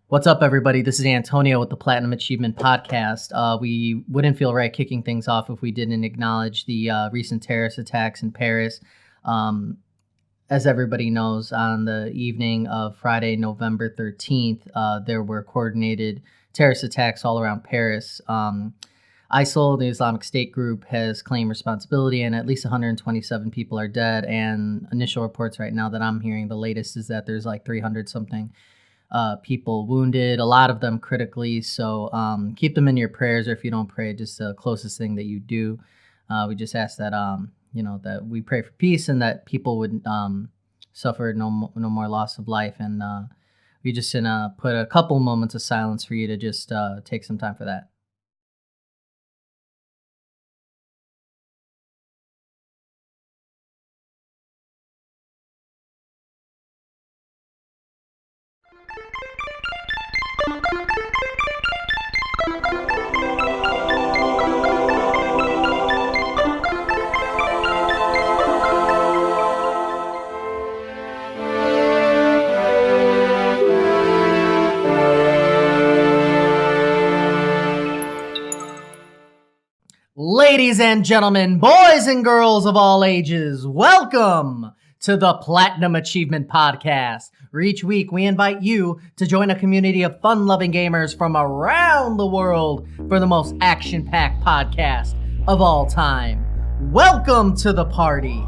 What's up, everybody? This is Antonio with the Platinum Achievement Podcast. We wouldn't feel right kicking things off if we didn't acknowledge the recent terrorist attacks in Paris. As everybody knows, on the evening of Friday, November 13th, there were coordinated terrorist attacks all around Paris. ISIL, the Islamic State group, has claimed responsibility, and at least 127 people are dead. And initial reports right now that I'm hearing, the latest is that there's like 300-something people wounded, a lot of them critically. So keep them in your prayers, or if you don't pray, just the closest thing that you do. We just ask that that we pray for peace and that people would suffer no more loss of life. And we just gonna put a couple moments of silence for you to just take some time for that. Ladies and gentlemen, boys and girls of all ages, welcome to the Platinum Achievement Podcast, where each week we invite you to join a community of fun-loving gamers from around the world for the most action-packed podcast of all time. Welcome to the party.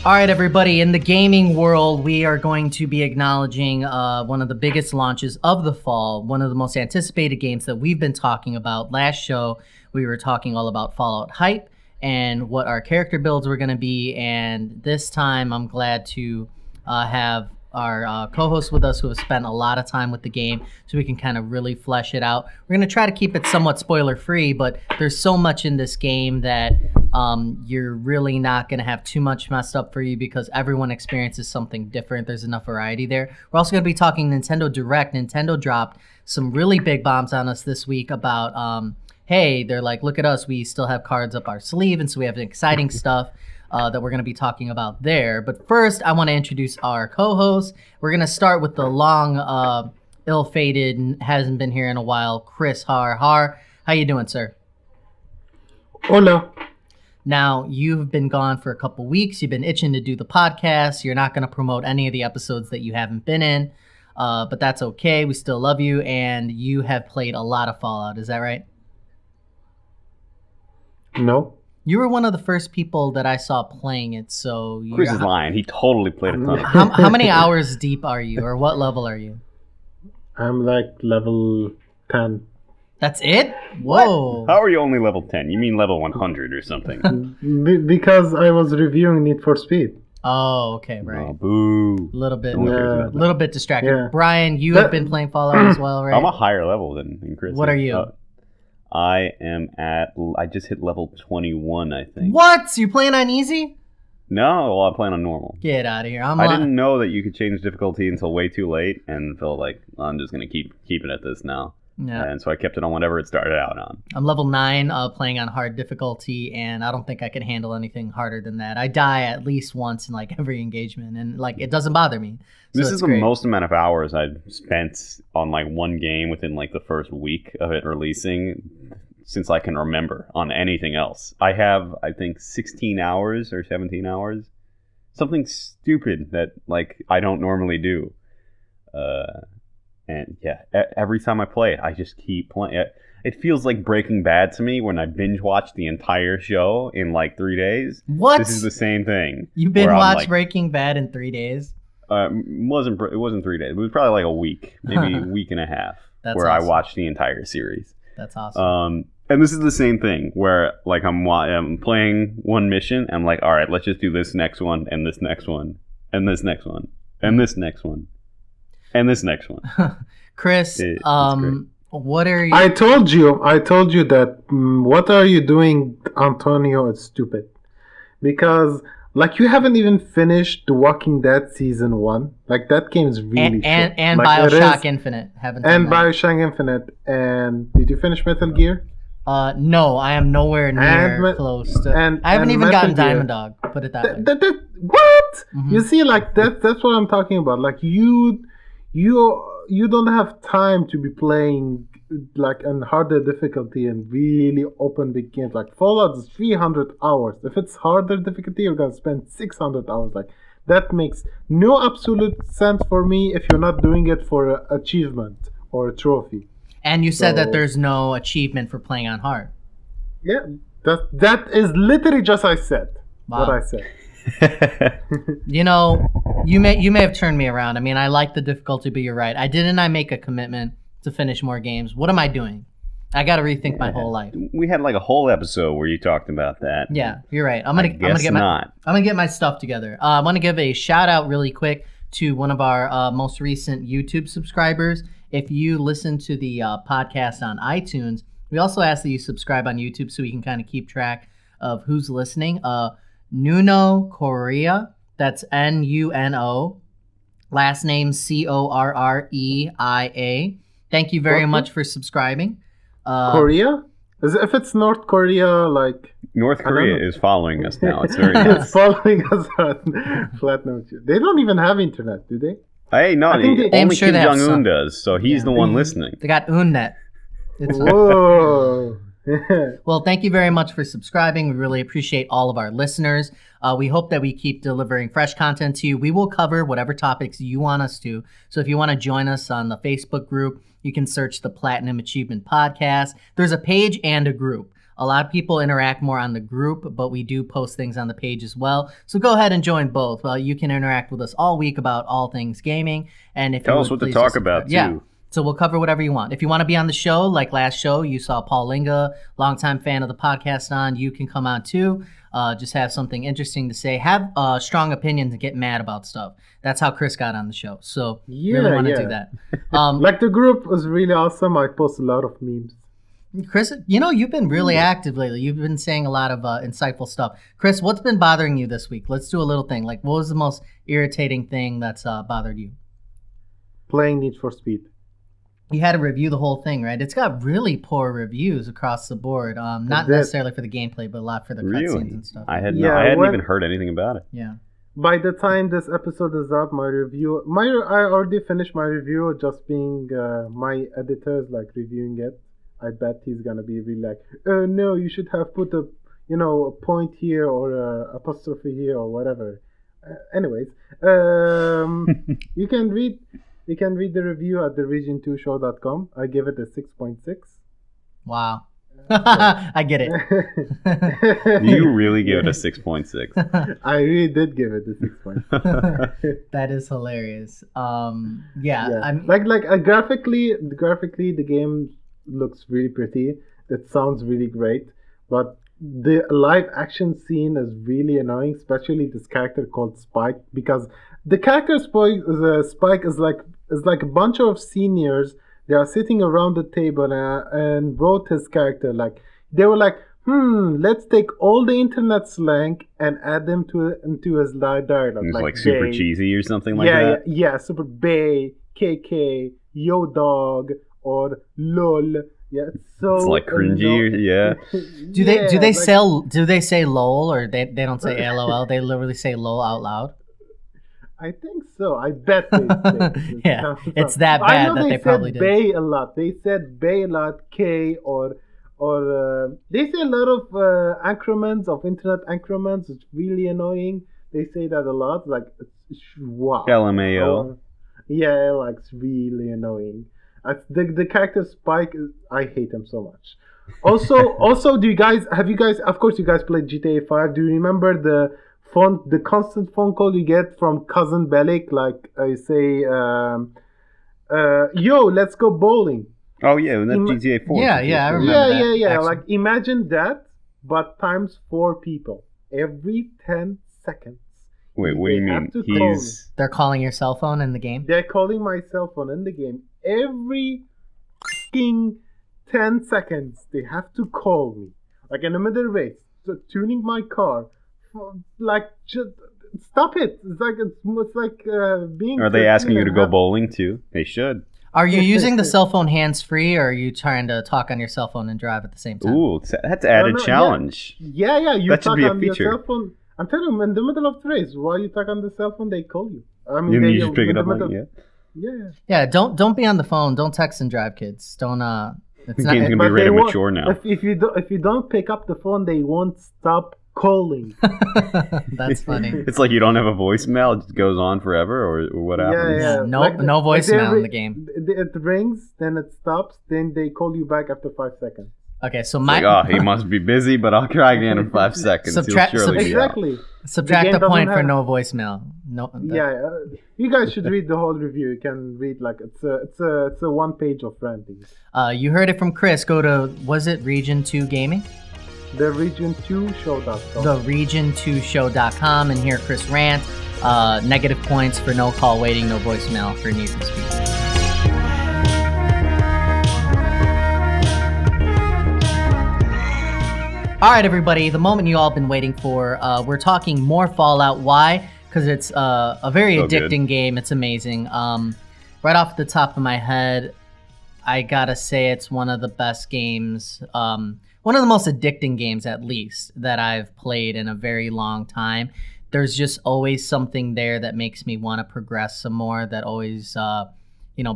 All right, everybody, in the gaming world, we are going to be acknowledging one of the biggest launches of the fall, one of the most anticipated games that we've been talking about. Last show, we were talking all about Fallout hype and what our character builds were going to be, and this time I'm glad to have our co-host with us who have spent a lot of time with the game so we can kind of really flesh it out. We're going to try to keep it somewhat spoiler-free, but there's so much in this game that you're really not going to have too much messed up for you because everyone experiences something different. There's enough variety there. We're also going to be talking Nintendo Direct. Nintendo dropped some really big bombs on us this week about, hey, they're like, look at us, we still have cards up our sleeve, and so we have exciting stuff that we're going to be talking about there. But first, I want to introduce our co-host. We're going to start with the long, ill-fated, hasn't been here in a while, Chris Har. How you doing, sir? Hola. Now, you've been gone for a couple weeks. You've been itching to do the podcast. You're not going to promote any of the episodes that you haven't been in, but that's okay. We still love you, and you have played a lot of Fallout. Is that right? No. You were one of the first people that I saw playing it, so... Chris is lying. He totally played a ton. How many hours deep are you, or what level are you? I'm like level 10. That's it? Whoa. How are you only level 10? You mean level 100 or something? Because I was reviewing Need for Speed. Oh, okay, right. Oh, boo. A little bit distracted. Yeah. Brian, you have been playing Fallout as well, right? I'm a higher level than Chris. What are you? I just hit level 21, I think. What? You're playing on easy? No, well, I'm playing on normal. Get out of here. I didn't know that you could change difficulty until way too late, and felt like, I'm just going to keep it at this now. Yeah. And so I kept it on whatever it started out on. I'm level 9, playing on hard difficulty, and I don't think I can handle anything harder than that. I die at least once in like every engagement, and like it doesn't bother me. So this is the most amount of hours I've spent on like one game within like the first week of it releasing since I can remember on anything else. I have, I think, 16 hours or 17 hours. Something stupid that like I don't normally do. And yeah, every time I play it, I just keep playing it. It feels like Breaking Bad to me when I binge watch the entire show in like 3 days. What? This is the same thing. You binge watched Breaking Bad in 3 days? It wasn't 3 days. It was probably like a week, maybe a week and a half, where awesome. I watched the entire series. That's awesome. And this is the same thing where like I'm playing one mission. And I'm like, all right, let's just do this next one and this next one and this next one and this next one. And this next one. Chris, what are you... I told you that what are you doing, Antonio, is stupid. Because, like, you haven't even finished The Walking Dead Season 1. Like, that game is really shit. And like, Bioshock Infinite. And Bioshock Infinite. And did you finish Metal Gear? No, I am nowhere near And close to. I haven't even gotten Diamond Dog. Put it that way. What? Mhm. You see, like that's what I'm talking about. Like you don't have time to be playing like in harder difficulty and really open big games. Like Fallout is 300 hours. If it's harder difficulty, you're gonna spend 600 hours. Like that makes no absolute sense for me if you're not doing it for an achievement or a trophy. And you said that So- there's no achievement for playing on hard. Yeah, that is literally just I said Wow. what I said. You know, you may have turned me around. I mean, I like the difficulty, but you're right. I make a commitment to finish more games. What am I doing? I got to rethink my whole life. We had like a whole episode where you talked about that. Yeah, you're right. I'm I gonna guess get not. I'm gonna get my stuff together. I want to give a shout out really quick to one of our most recent YouTube subscribers. If you listen to the podcast on iTunes, we also ask that you subscribe on YouTube so we can kind of keep track of who's listening. Nuno Correa, that's Nuno, last name Correia. Thank you very What? much for subscribing. Korea? If it's North Korea, like North I don't Korea know. is following us now. It's very it's nice. following us on Platinum. They don't even have internet, do they? Hey, no, I think only I'm sure Kim they have Jong Un some. does, so he's Yeah. the one listening. They got Unnet. It's Whoa. Well, thank you very much for subscribing. We really appreciate all of our listeners. We hope that we keep delivering fresh content to you. We will cover whatever topics you want us to. So if you want to join us on the Facebook group, you can search the Platinum Achievement Podcast. There's a page and a group. A lot of people interact more on the group, but we do post things on the page as well. So go ahead and join both. You can interact with us all week about all things gaming. And if Tell you us would what to please talk just about, subscribe. too. Yeah. So we'll cover whatever you want. If you want to be on the show, like last show, you saw Paul Linga, longtime fan of the podcast on. You can come on too. Just have something interesting to say. Have strong opinions and get mad about stuff. That's how Chris got on the show. So really want to do that. Like the group was really awesome. I post a lot of memes. Chris, you've been really active lately. You've been saying a lot of insightful stuff. Chris, what's been bothering you this week? Let's do a little thing. Like, what was the most irritating thing that's bothered you? Playing Need for Speed. You had to review the whole thing, right? It's got really poor reviews across the board. Not did. necessarily for the gameplay, but a lot for the cutscenes Really? and stuff. I hadn't Yeah, even heard anything about it. Yeah. By the time this episode is up, I already finished my review. Just being my editor's like reviewing it. I bet he's gonna be really like, oh no, you should have put a point here or a apostrophe here or whatever. Anyways, you can read the review at theregion2show.com. I give it a 6.6. Wow. I get it. Do you really give it a 6.6? I really did give it a 6.6. That is hilarious. Yeah. Yeah. I'm Graphically, the game looks really pretty. It sounds really great, but the live action scene is really annoying, especially this character called Spike, because the character Spike is like a bunch of seniors. They are sitting around the table and wrote his character. Like they were like, let's take all the internet slang and add them into his dialogue. It's like super bae. cheesy or something like Yeah, that. yeah, super bae, KK, yo dog, or lol. Yeah, it's so It's like cringy. Yeah. do they say lol or they don't say lol? They literally say lol out loud. I think so. I bet they say Yeah, it's that I bad know that they probably said did. Bay a lot. They said Bay a lot, K or they say a lot of acronyms of internet acronyms. It's really annoying. They say that a lot. Like it's wow. LMAO. Yeah, like it's really annoying. The character Spike, I hate him so much. Also, have you guys? Of course, you guys played GTA 5. Do you remember the constant phone call you get from cousin Bellic? Like I say, yo, let's go bowling. Oh yeah, and that GTA 4. Yeah, GTA I 4. remember. Yeah. Actually. Like imagine that, but times 4 people every 10 seconds. Wait, what do you They have mean? to call He's They're calling your cell phone in the game. They're calling my cell phone in the game every fucking 10 seconds. They have to call me. Like in the middle race, so tuning my car. Like, just stop it. It's like being. Are they asking you to go 13 bowling too? They should. Are you using the cell phone hands-free, or are you trying to talk on your cell phone and drive at the same time? Ooh, that's added No, challenge. Yeah. You That should talk be a on your feature. cell phone. I'm telling you, in the middle of the race, while you talk on the cell phone, they call you. I mean, You just pick it up like, yeah. Yeah. Yeah, don't be on the phone. Don't text and drive, kids. Don't it's The not game's gonna be But they rated won't- mature now. If you don't pick up the phone, they won't stop calling. That's funny. It's like you don't have a voicemail; it just goes on forever, or what happens? Yeah. No Like no like voicemail in the game. It rings, then it stops, then they call you back after 5 seconds. Okay, so It's my like, oh, he must be busy, but I'll try again in 5 seconds. Subtract- He'll surely be out. Exactly. subtract the the game point doesn't for have- no voicemail. No. Yeah, you guys should read the whole review. You can read like it's a 1 page of ranting. You heard it from Chris. Go to was it Region 2 Gaming? The region2show.com. The region2show.com and hear Chris rant. Negative points for no call waiting, no voicemail for need to speak. All right, everybody, the moment you all been waiting for. We're talking more Fallout. Why? Because it's a very So good. addicting game. It's amazing. Right off the top of my head, I gotta say it's one of the best games, one of the most addicting games, at least, that I've played in a very long time. There's just always something there that makes me want to progress some more, that always,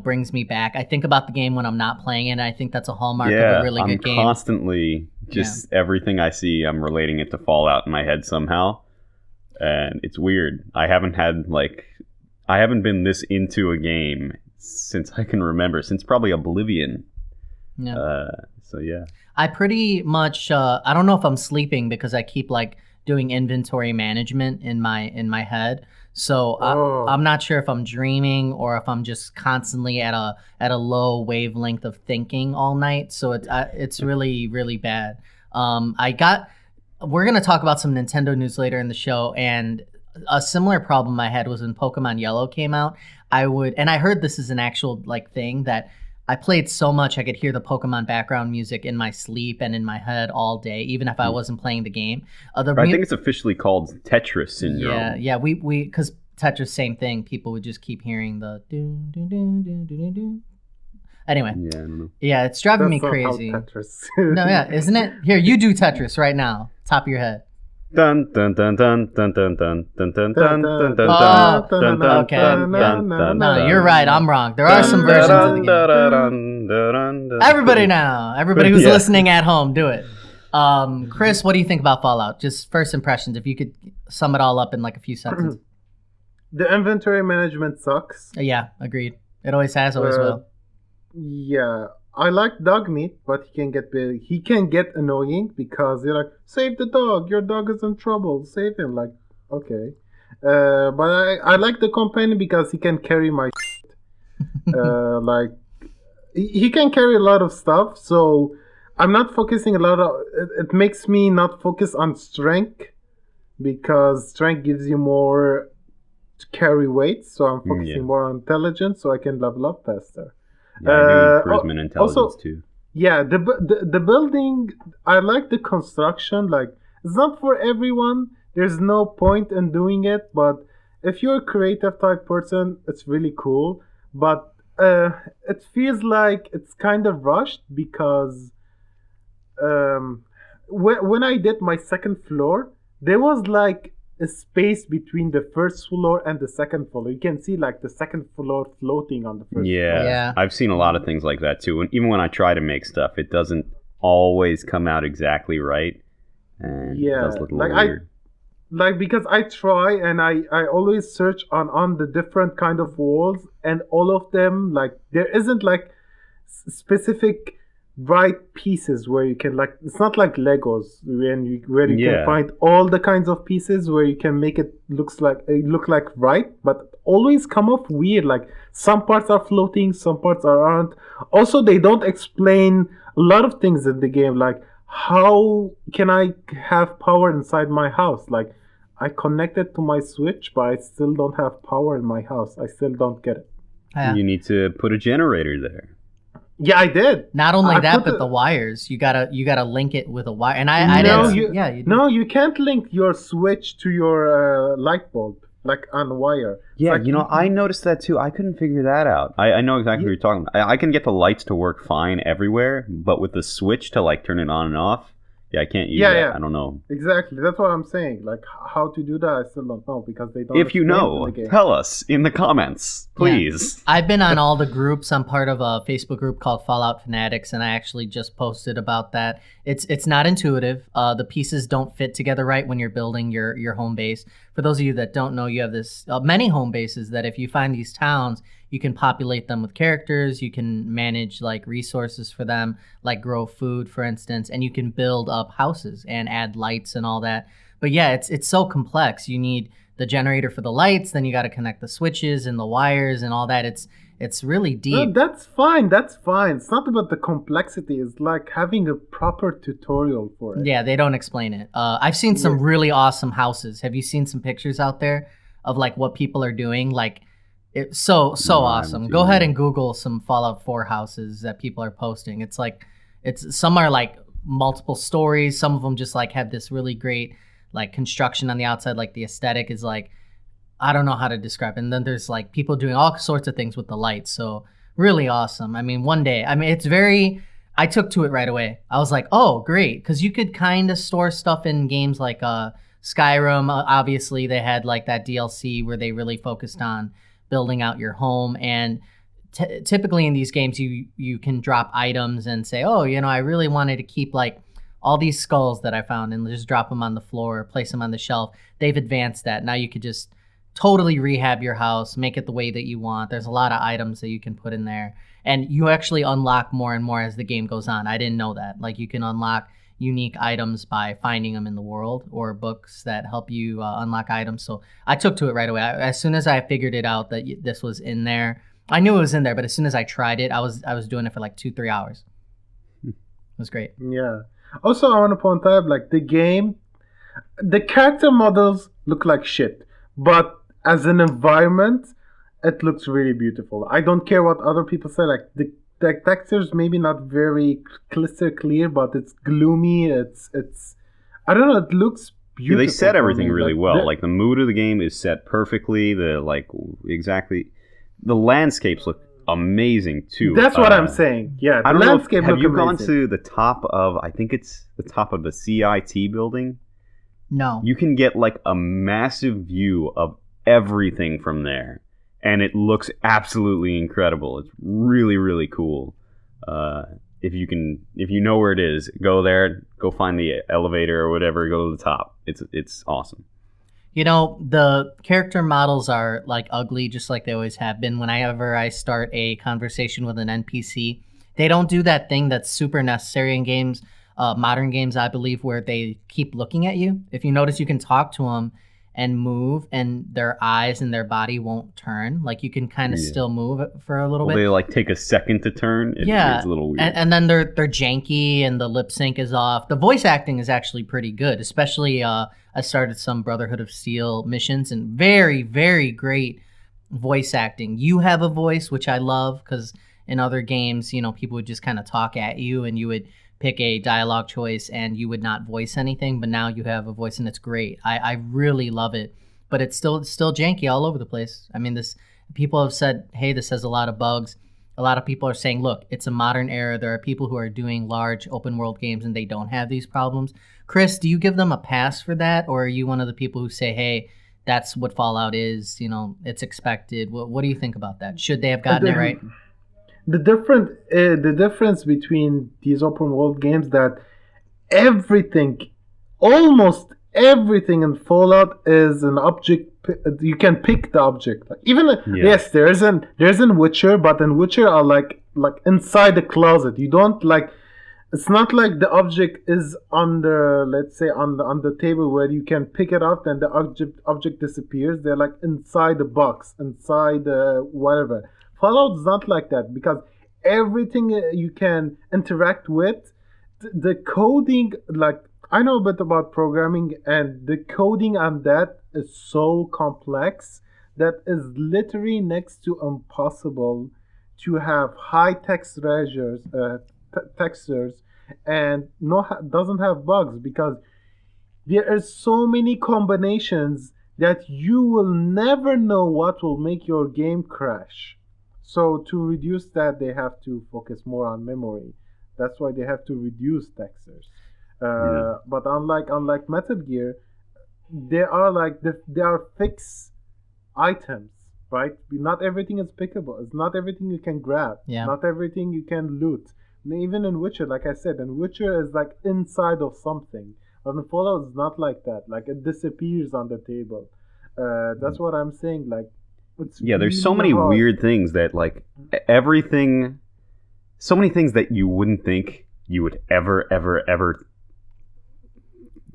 brings me back. I think about the game when I'm not playing it, and I think that's a hallmark of a really I'm good game. constantly just everything I see, I'm relating it to Fallout in my head somehow, and it's weird. I haven't been this into a game since I can remember, since probably Oblivion. Yeah. So yeah. I pretty much I don't know if I'm sleeping because I keep like doing inventory management in my head. So I'm not sure if I'm dreaming or if I'm just constantly at a low wavelength of thinking all night. So it's really, really bad. We're gonna talk about some Nintendo news later in the show, and a similar problem I had was when Pokemon Yellow came out. And I heard this is an actual like thing that I played so much I could hear the Pokemon background music in my sleep and in my head all day, even if I wasn't playing the game. I think it's officially called Tetris syndrome. Yeah. We because Tetris, same thing. People would just keep hearing the do do do do do do. Anyway, Yeah, I don't know. yeah, it's driving me That's not how crazy. Tetris. No, yeah, isn't it? Here, you do Tetris right now, top of your head. Dun dun dun dun dun dun dun dun dun dun dun dun Oh, dun dun okay. dun dun dun. No, you're right. I'm wrong. There are some versions of the game. Everybody now, everybody who's Yeah. listening at home, do it. Chris, what do you think about Fallout? Just first impressions, if you could sum it all up in like a few sentences. The inventory management sucks. Yeah, agreed. It always has, always will. Yeah, I like dog meat, but he can get annoying because you're like, save the dog, your dog is in trouble, save him. Like, okay, but I like the companion because he can carry my like he can carry a lot of stuff. So I'm not focusing a lot of. It makes me not focus on strength because strength gives you more to carry weight. So I'm focusing more on intelligence, so I can level up faster. Yeah, I do improvement intelligence also- too. Yeah, the building, I like the construction. Like, it's not for everyone. There's no point in doing it, but if you're a creative type person, it's really cool. But it feels like it's kind of rushed because when I did my second floor, there was like a space between the first floor and the second floor. You can see like the second floor floating on the first floor. Yeah. I've seen a lot of things like that too. And even when I try to make stuff, it doesn't always come out exactly right. And it does look a little weird. Because I try and I always search on the different kind of walls, and all of them, like, there isn't like specific right pieces where you can, like, it's not like Legos where you can find all the kinds of pieces where you can make it look like right, but always come off weird. Like, some parts are floating, some parts aren't. Also, they don't explain a lot of things in the game, like how can I have power inside my house? Like, I connected to my Switch, but I still don't have power in my house. I still don't get it. Yeah. You need to put a generator there. Yeah, I did. Not only I that, put but the- the wires. You gotta link it with a wire. And I No, didn't. you- Yeah, you No, you can't link your Switch to your light bulb. like on wire. It's Yeah, like I noticed that too. I couldn't figure that out. I know exactly what you're talking about. I can get the lights to work fine everywhere, but with the switch to like turn it on and off, yeah, I can't use yeah, that. yeah, I don't know. exactly. That's what I'm saying. Like how to do that, I still don't know because they don't If you explain it in know, the game. tell us in the comments, please. I've been on all the groups. I'm part of a Facebook group called Fallout Fanatics, and I actually just posted about that. It's not intuitive. The pieces don't fit together right when you're building your home base. For those of you that don't know, you have this many home bases that if you find these towns, you can populate them with characters. You can manage like resources for them, like grow food, for instance, and you can build up houses and add lights and all that. But yeah, it's so complex. You need the generator for the lights, then you got to connect the switches and the wires and all that. It's really No, deep. that's fine. That's fine. It's not about the complexity. It's like having a proper tutorial for it. Yeah, they don't explain it. I've seen some really awesome houses. Have you seen some pictures out there of like what people are doing? Like, it's so No, I haven't awesome. seen Go ahead that. and Google some Fallout 4 houses that people are posting. It's like, it's some are like multiple stories. Some of them just like have this really great like construction on the outside. Like the aesthetic is like, I don't know how to describe it. And then there's like people doing all sorts of things with the lights. So really awesome. I mean, one day, I mean, it's very, I took to it right away. I was like, oh, great. Cause you could kind of store stuff in games like Skyrim. Obviously they had like that DLC where they really focused on building out your home. And typically in these games, you can drop items and say, oh, I really wanted to keep like all these skulls that I found and just drop them on the floor or place them on the shelf. They've advanced that. Now you could just totally rehab your house, make it the way that you want. There's a lot of items that you can put in there. And you actually unlock more and more as the game goes on. I didn't know that. Like you can unlock unique items by finding them in the world or books that help you unlock items. So I took to it right away. As soon as I figured it out that this was in there, I knew it was in there, but as soon as I tried it, I was doing it for like 2-3 hours. It was great. Yeah. Also, I want to point out, like the game, the character models look like shit, but as an environment, it looks really beautiful. I don't care what other people say. Like the textures maybe not very crystal clear, but it's gloomy. It's I don't know. It looks Yeah, beautiful. they set for everything me. really Like, well. Like the mood of the game is set perfectly. Exactly. The landscapes look amazing too. that's what I'm saying. Yeah, the I don't know. landscape Have look you gone amazing. to the top of? I think it's the top of the CIT building. No. You can get like a massive view of everything from there, and it looks absolutely incredible. It's really, really cool. If you know where it is, go there. Go find the elevator or whatever. Go to the top. It's awesome. The character models are like ugly, just like they always have been. Whenever I start a conversation with an NPC, they don't do that thing that's super necessary in games, modern games, I believe, where they keep looking at you. If you notice, you can talk to them and move, and their eyes and their body won't turn. Like you can kind of still move it for a little Well, bit. they like take a second to turn. Yeah, It's a little weird. and then they're janky and the lip sync is off. The voice acting is actually pretty good, especially I started some Brotherhood of Steel missions and very, very great voice acting. You have a voice, which I love because in other games, people would just kind of talk at you and you would pick a dialogue choice and you would not voice anything, but now you have a voice and it's great. I really love it, but it's still janky all over the place. I mean, people have said, hey, this has a lot of bugs. A lot of people are saying, look, it's a modern era. There are people who are doing large open world games and they don't have these problems. Chris, do you give them a pass for that? Or are you one of the people who say, hey, that's what Fallout is, it's expected? What do you think about that? Should they have gotten it right? The difference between these open world games that everything, almost everything in Fallout is an object. You can pick the object. Like, even yes, there isn't Witcher, but in Witcher are like inside the closet. You don't like. It's not like the object is on the, let's say, on the table where you can pick it up and the object disappears. They're like inside the box, inside whatever. Fallout is not like that because everything you can interact with, the coding, like I know a bit about programming, and the coding on that is so complex that is literally next to impossible to have high textures and doesn't have bugs because there are so many combinations that you will never know what will make your game crash. So to reduce that, they have to focus more on memory. That's why they have to reduce textures. Yeah. But unlike Metal Gear, they are fixed items, right? Not everything is pickable. It's not everything you can grab. Yeah. Not everything you can loot. And even in Witcher, like I said, in Witcher is like inside of something. But in Fallout, it's not like that. Like it disappears on the table. That's what I'm saying. Like it's Yeah, there's so really many hard. weird things that like everything, so many things that you wouldn't think you would ever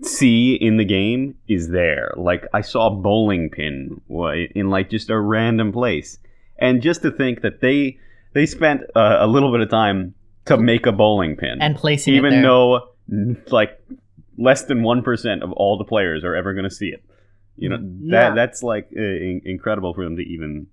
see in the game is there. Like I saw a bowling pin in like just a random place, and just to think that they spent a little bit of time to make a bowling pin And placing it even there. though like less than 1% of all the players are ever going to see it. You know, Yeah. that's like incredible for them to even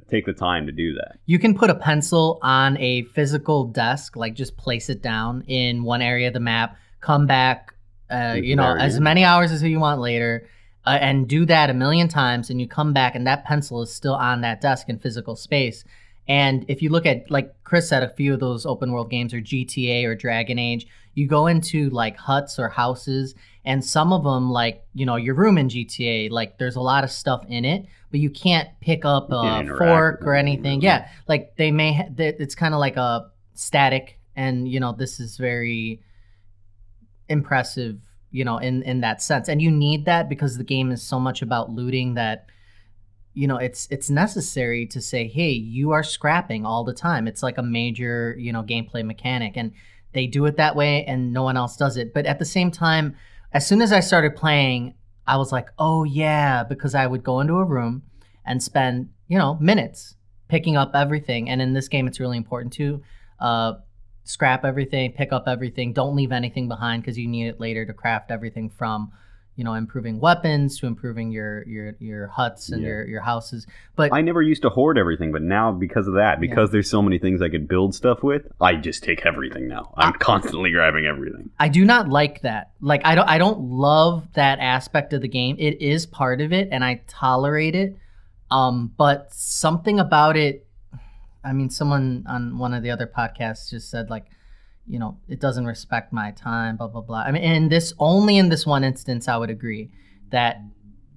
take the time to do that. You can put a pencil on a physical desk, like just place it down in one area of the map, come back, It's very as good. many hours as you want later, and do that a million times, and you come back and that pencil is still on that desk in physical space. And if you look at, like Chris said, a few of those open world games or GTA or Dragon Age, you go into like huts or houses, and some of them, like, your room in GTA, like there's a lot of stuff in it, but you can't pick up You a can't interact fork with or anything, anything. really. Yeah, like they may, it's kind of like a static, and this is very impressive, in that sense. And you need that because the game is so much about looting that it's necessary to say, hey, you are scrapping all the time. It's like a major gameplay mechanic, and they do it that way and no one else does it. But at the same time, as soon as I started playing, I was like, oh yeah, because I would go into a room and spend minutes picking up everything. And in this game, it's really important to scrap everything, pick up everything, don't leave anything behind, because you need it later to craft everything from improving weapons to improving your huts and Yeah. your houses. But I never used to hoard everything, but now because of that, because there's so many things I could build stuff with, I just take everything now. I'm constantly grabbing everything. I do not like that. Like I don't love that aspect of the game. It is part of it and I tolerate it. But something about it, I mean, someone on one of the other podcasts just said, like, it doesn't respect my time, blah, blah, blah. I mean, in this one instance, I would agree that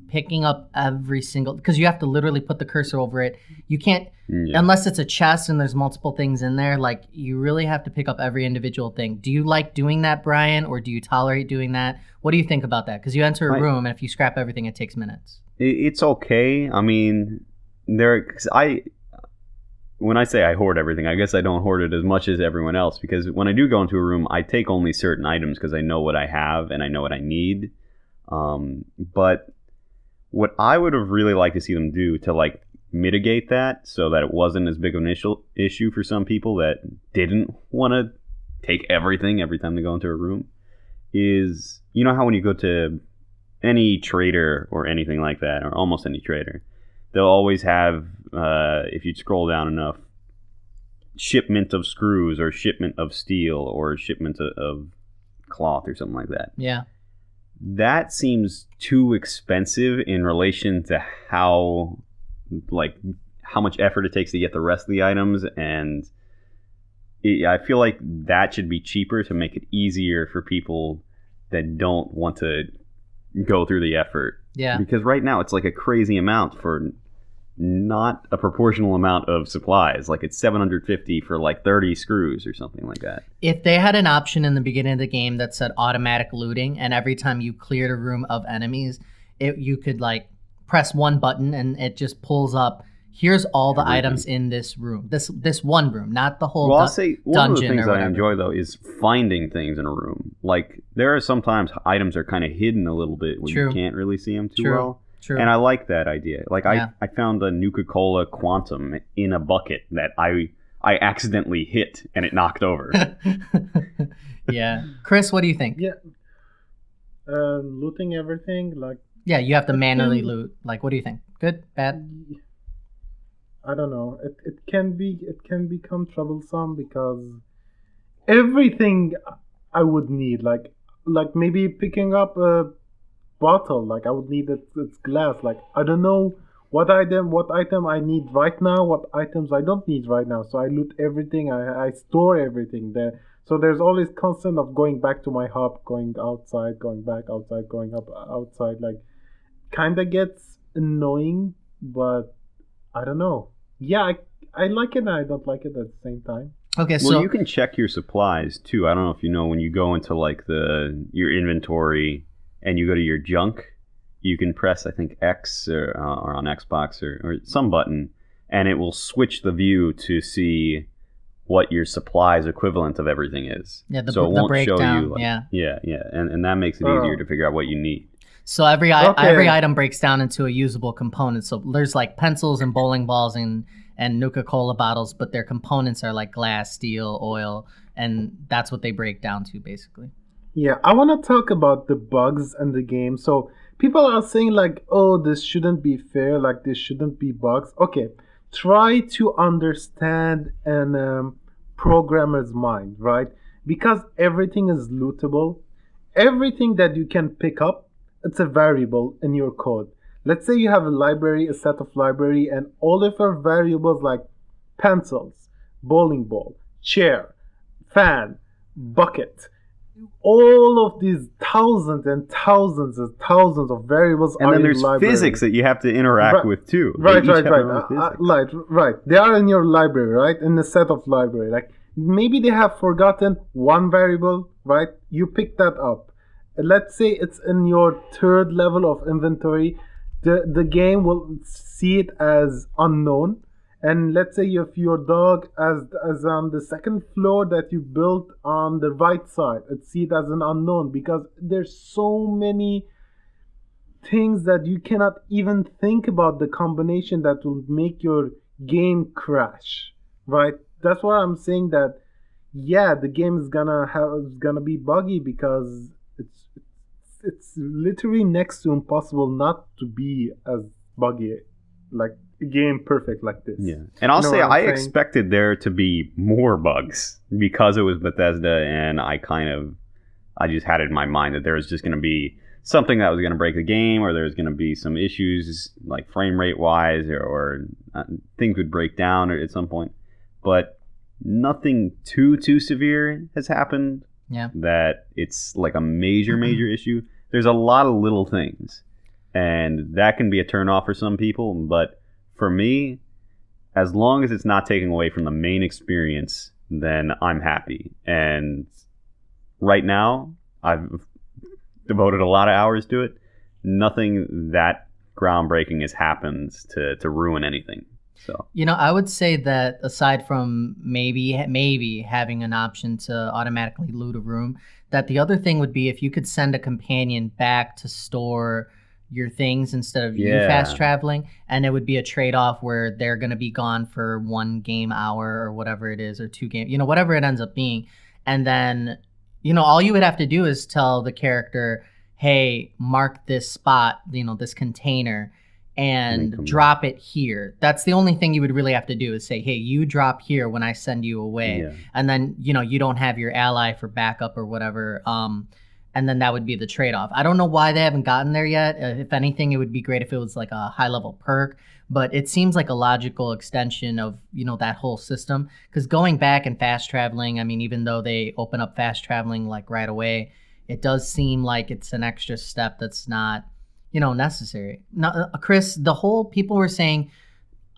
picking up every single, because you have to literally put the cursor over it. You can't, Yeah. unless it's a chest and there's multiple things in there, like you really have to pick up every individual thing. Do you like doing that, Brian, or do you tolerate doing that? What do you think about that? Because you enter a room and if you scrap everything, it takes minutes. It's okay. I mean, when I say I hoard everything, I guess I don't hoard it as much as everyone else, because when I do go into a room, I take only certain items because I know what I have and I know what I need. But what I would have really liked to see them do to like mitigate that so that it wasn't as big of an issue for some people that didn't want to take everything every time they go into a room is, you know how when you go to any trader or anything like that, or almost any trader, they'll always have, if you scroll down enough, shipment of screws or shipment of steel or shipment of cloth or something like that. Yeah. That seems too expensive in relation to how much effort it takes to get the rest of the items, and I feel like that should be cheaper to make it easier for people that don't want to go through the effort. Yeah. Because right now it's like a crazy amount for not a proportional amount of supplies. Like it's $750 for like 30 screws or something like that. If they had an option in the beginning of the game that said automatic looting, and every time you cleared a room of enemies, you could like press one button and it just pulls up, here's all the Everything. items in this room, this one room, not the whole Well, I'll say one of the dungeon things or I whatever. enjoy though is finding things in a room. Like there are sometimes items are kind of hidden a little bit when True. you can't really see them too True. well. True. And I like that idea. Like Yeah. I found a Nuka-Cola Quantum in a bucket that I accidentally hit and it knocked over. Yeah. Chris, what do you think? Yeah. Looting everything, like Yeah, you have to manually can- loot. Like, what do you think? Good? Bad? I don't know. It can become troublesome because everything I would need, like maybe picking up a bottle. Like I would need its glass. Like I don't know what item I need right now, what items I don't need right now. So I loot everything. I store everything there. So there's always constant of going back to my hub, going outside, going back outside, going up outside. Like kind of gets annoying, but I don't know. Yeah, I like it and I don't like it at the same time. Okay, Well, so you can check your supplies too. I don't know if you know, when you go into like your inventory and you go to your junk, you can press, I think, X or on Xbox or some button, and it will switch the view to see what your supplies equivalent of everything is. yeah, So it the won't breakdown. show you. Like, Yeah. yeah, and that makes it easier to figure out what you need. So every Okay. item breaks down into a usable component. So there's like pencils and bowling balls and Nuka-Cola bottles, but their components are like glass, steel, oil, and that's what they break down to basically. Yeah, I want to talk about the bugs in the game. So people are saying like, "Oh, this shouldn't be fair. Like this shouldn't be bugs." Okay, try to understand an programmer's mind, right? Because everything is lootable. Everything that you can pick up, it's a variable in your code. Let's say you have a set of library, and all of your variables like pencils, bowling ball, chair, fan, bucket, all of these thousands and thousands and thousands of variables And are then in there's library. physics that you have to interact Right. with too. They Right, each right, have right. their own physics. Right. They are in your library, right? In a set of library. Like maybe they have forgotten one variable, right? You pick that up. Let's say it's in your third level of inventory. The game will see it as unknown. And let's say if your dog as on the second floor that you built on the right side, it's see it as an unknown because there's so many things that you cannot even think about the combination that will make your game crash, right? That's why I'm saying that yeah, the game is gonna be buggy because it's literally next to impossible not to be as buggy, like a game perfect like this. Yeah, and I'll You know say what I'm I saying? expected there to be more bugs because it was Bethesda, and I just had it in my mind that there was just going to be something that was going to break the game, or there was going to be some issues like frame rate wise, or things would break down at some point. But nothing too severe has happened. Yeah. That it's like a major issue. There's a lot of little things, and that can be a turnoff for some people, but for me, as long as it's not taking away from the main experience, then I'm happy. And right now, I've devoted a lot of hours to it. Nothing that groundbreaking has happened to ruin anything. So I would say that aside from maybe having an option to automatically loot a room, that the other thing would be if you could send a companion back to store your things instead of you fast traveling, and it would be a trade-off where they're going to be gone for 1 game hour or whatever it is, or 2 game, whatever it ends up being. And then, all you would have to do is tell the character, hey, mark this spot, this container, and drop it here. That's the only thing you would really have to do is say, hey, you drop here when I send you away. Yeah. And then, you don't have your ally for backup or whatever. And then that would be the trade-off. I don't know why they haven't gotten there yet. If anything, it would be great if it was like a high-level perk. But it seems like a logical extension of, that whole system. Because going back and fast traveling, I mean, even though they open up fast traveling like right away, it does seem like it's an extra step that's not necessary. Now, Chris, people were saying,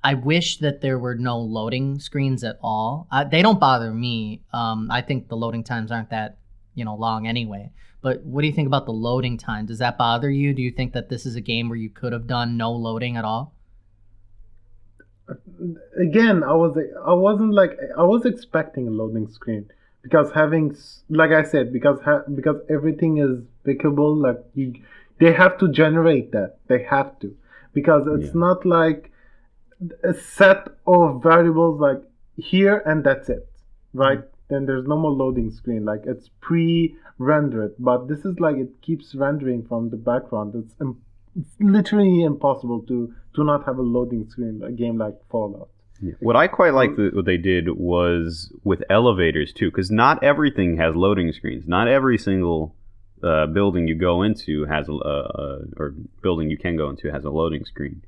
I wish that there were no loading screens at all. They don't bother me. I think the loading times aren't that, long anyway. But what do you think about the loading time? Does that bother you? Do you think that this is a game where you could have done no loading at all? Again, I was expecting a loading screen because like I said, because everything is pickable, like they have to generate that. They have to, because it's not like a set of variables like here and that's it, right? Then there's no more loading screen. Like it's pre-rendered, but this is like it keeps rendering from the background. It's literally impossible to not have a loading screen. A game like Fallout. Yeah. What I quite like what they did was with elevators too, because not everything has loading screens. Not every single building you go into has or building you can go into has a loading screen.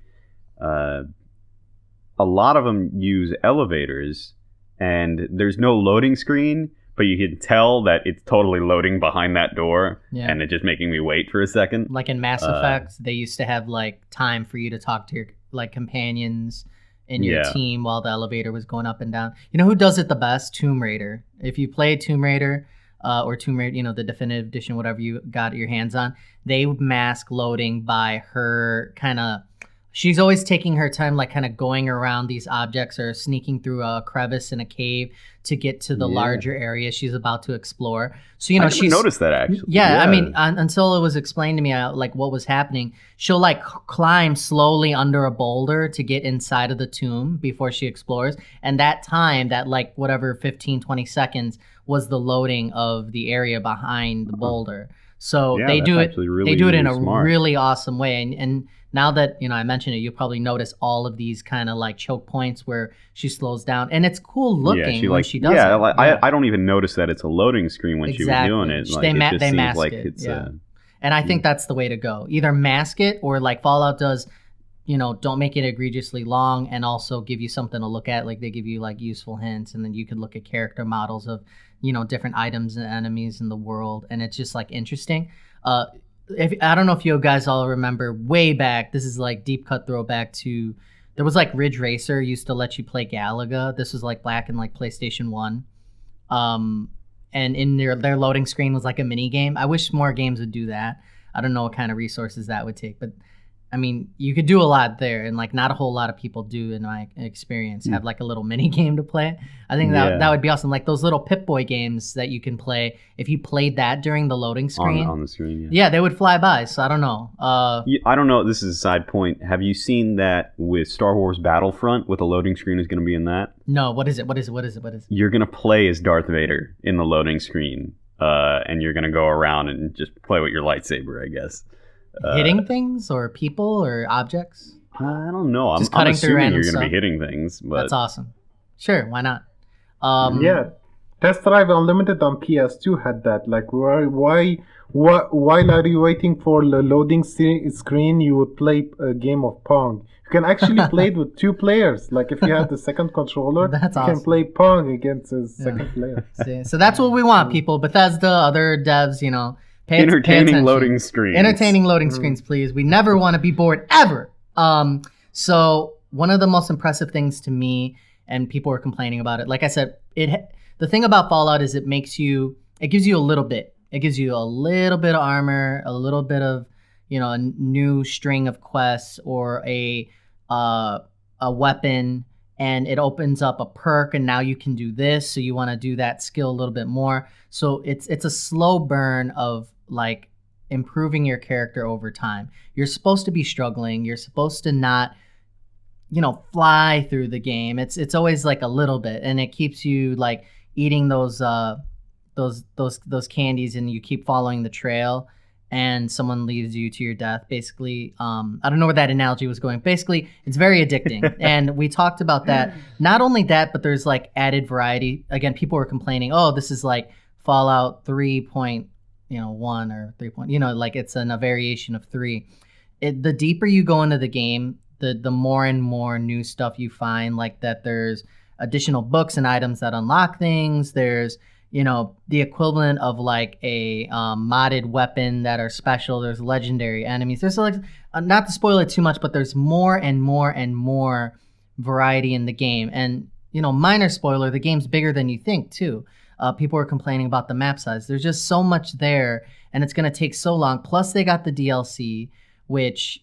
A lot of them use elevators, and there's no loading screen, but you can tell that it's totally loading behind that door, and it's just making me wait for a second. Like in Mass Effect, they used to have like time for you to talk to your like companions in your team while the elevator was going up and down. You know who does it the best? Tomb Raider. If you play Tomb Raider or Tomb Raider, you know, the definitive edition, whatever you got your hands on, they mask loading by her kind of. She's always taking her time, like kind of going around these objects or sneaking through a crevice in a cave to get to the larger area she's about to explore. So, you know, she's noticed that actually. Yeah, I mean, until it was explained to me, like what was happening, she'll like climb slowly under a boulder to get inside of the tomb before she explores. And that time, that like whatever 15, 20 seconds was the loading of the area behind the boulder. So they do it. They do it in a really awesome way, and now that you know I mentioned it, you'll probably notice all of these kind of like choke points where she slows down, and it's cool looking when she does it. Like, I don't even notice that it's a loading screen when she was doing it. Like, they mask like it. And I think that's the way to go. Either mask it or like Fallout does. You know, don't make it egregiously long, and also give you something to look at. Like they give you like useful hints, and then you could look at character models of, you know, different items and enemies in the world, and it's just like interesting. I don't know if you guys all remember way back. This is like deep cut throwback to. There was like Ridge Racer used to let you play Galaga. This was like back in like PlayStation 1. And in their loading screen was like a mini game. I wish more games would do that. I don't know what kind of resources that would take, but I mean, you could do a lot there, and like not a whole lot of people do, in my experience, have like a little mini game to play. I think that would be awesome. Like those little Pip-Boy games that you can play. If you played that during the loading screen, on the screen, they would fly by. So I don't know. I don't know. This is a side point. Have you seen that with Star Wars Battlefront? With the loading screen is going to be in that? No. What is it? What is it? You're going to play as Darth Vader in the loading screen, and you're going to go around and just play with your lightsaber, I guess. Hitting things or people or objects? I don't know. I'm assuming you're going to be hitting things. But that's awesome. Sure, why not? Test Drive Unlimited on PS2 had that. Like, why while are you waiting for the loading screen, you would play a game of Pong. You can actually play it with two players. Like, if you have the second controller, you can play Pong against the second player. See, so that's what we want, people. Bethesda, other devs, you know. Entertaining loading screens. Entertaining loading screens, please. We never want to be bored, ever. So one of the most impressive things to me, and people were complaining about it, like I said, the thing about Fallout is it gives you a little bit. It gives you a little bit of armor, a little bit of, you know, a new string of quests or a weapon, and it opens up a perk, and now you can do this, so you want to do that skill a little bit more. So it's a slow burn of like improving your character over time. You're supposed to be struggling. You're supposed to not, you know, fly through the game. It's always like a little bit, and it keeps you like eating those candies, and you keep following the trail, and someone leads you to your death. Basically, I don't know where that analogy was going. Basically, it's very addicting, and we talked about that. Not only that, but there's like added variety. Again, people were complaining, oh, this is like Fallout 3.1 or 3. Like it's a variation of 3. The deeper you go into the game, the more and more new stuff you find. Like that, there's additional books and items that unlock things. There's the equivalent of like a modded weapon that are special. There's legendary enemies. There's like, not to spoil it too much, but there's more and more and more variety in the game. And minor spoiler, the game's bigger than you think too. People are complaining about the map size. There's just so much there, and it's going to take so long. Plus, they got the DLC, which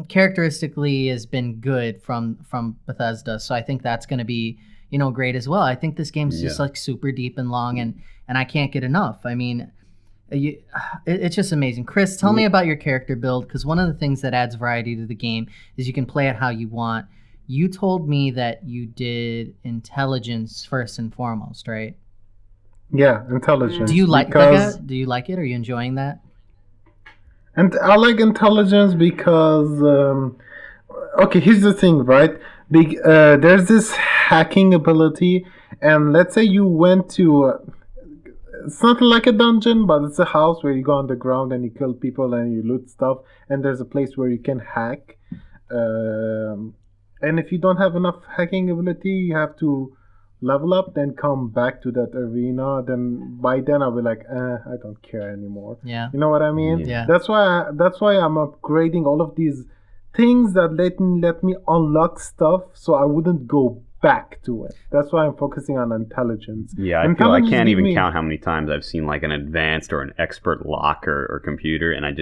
characteristically has been good from Bethesda. So I think that's going to be great as well. I think this game's just like super deep and long, and I can't get enough. I mean, it's just amazing. Chris, tell me about your character build, because one of the things that adds variety to the game is you can play it how you want. You told me that you did intelligence first and foremost, right? Yeah, intelligence. Do you like that? Do you like it? Are you enjoying that? And I like intelligence because, here's the thing, right? There's this hacking ability, and let's say you went to it's not like a dungeon, but it's a house where you go underground and you kill people and you loot stuff. And there's a place where you can hack. And if you don't have enough hacking ability, you have to level up, then come back to that arena. Then by then I'll be like, I don't care anymore. Yeah. You know what I mean? Yeah. That's why I'm upgrading all of these things that let me unlock stuff, so I wouldn't go back to it. That's why I'm focusing on intelligence. Yeah, I feel I can't even count how many times I've seen like an advanced or an expert lock or computer, and I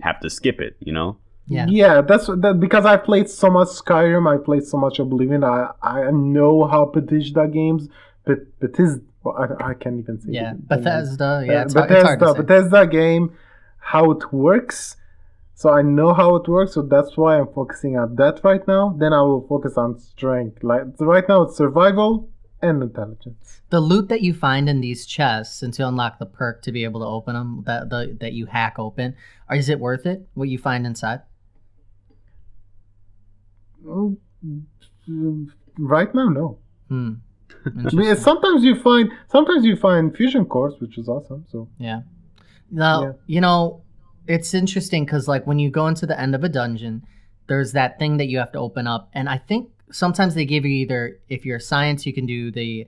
have to skip it, you know? Yeah. That's that because I played so much Skyrim, I played so much Oblivion. I know how Bethesda games, but I can't even say. Yeah, Bethesda. Yeah, it's Bethesda, hard to say. Bethesda game, how it works. So I know how it works. So that's why I'm focusing on that right now. Then I will focus on strength. Like right now, it's survival and intelligence. The loot that you find in these chests, and to unlock the perk to be able to open them, that you hack open, is it worth it? What you find inside? Right now, no. Interesting. Sometimes you find fusion cores, which is awesome. So Yeah. Now, you know, it's interesting because like when you go into the end of a dungeon, there's that thing that you have to open up, and I think sometimes they give you either, if you're science, you can do the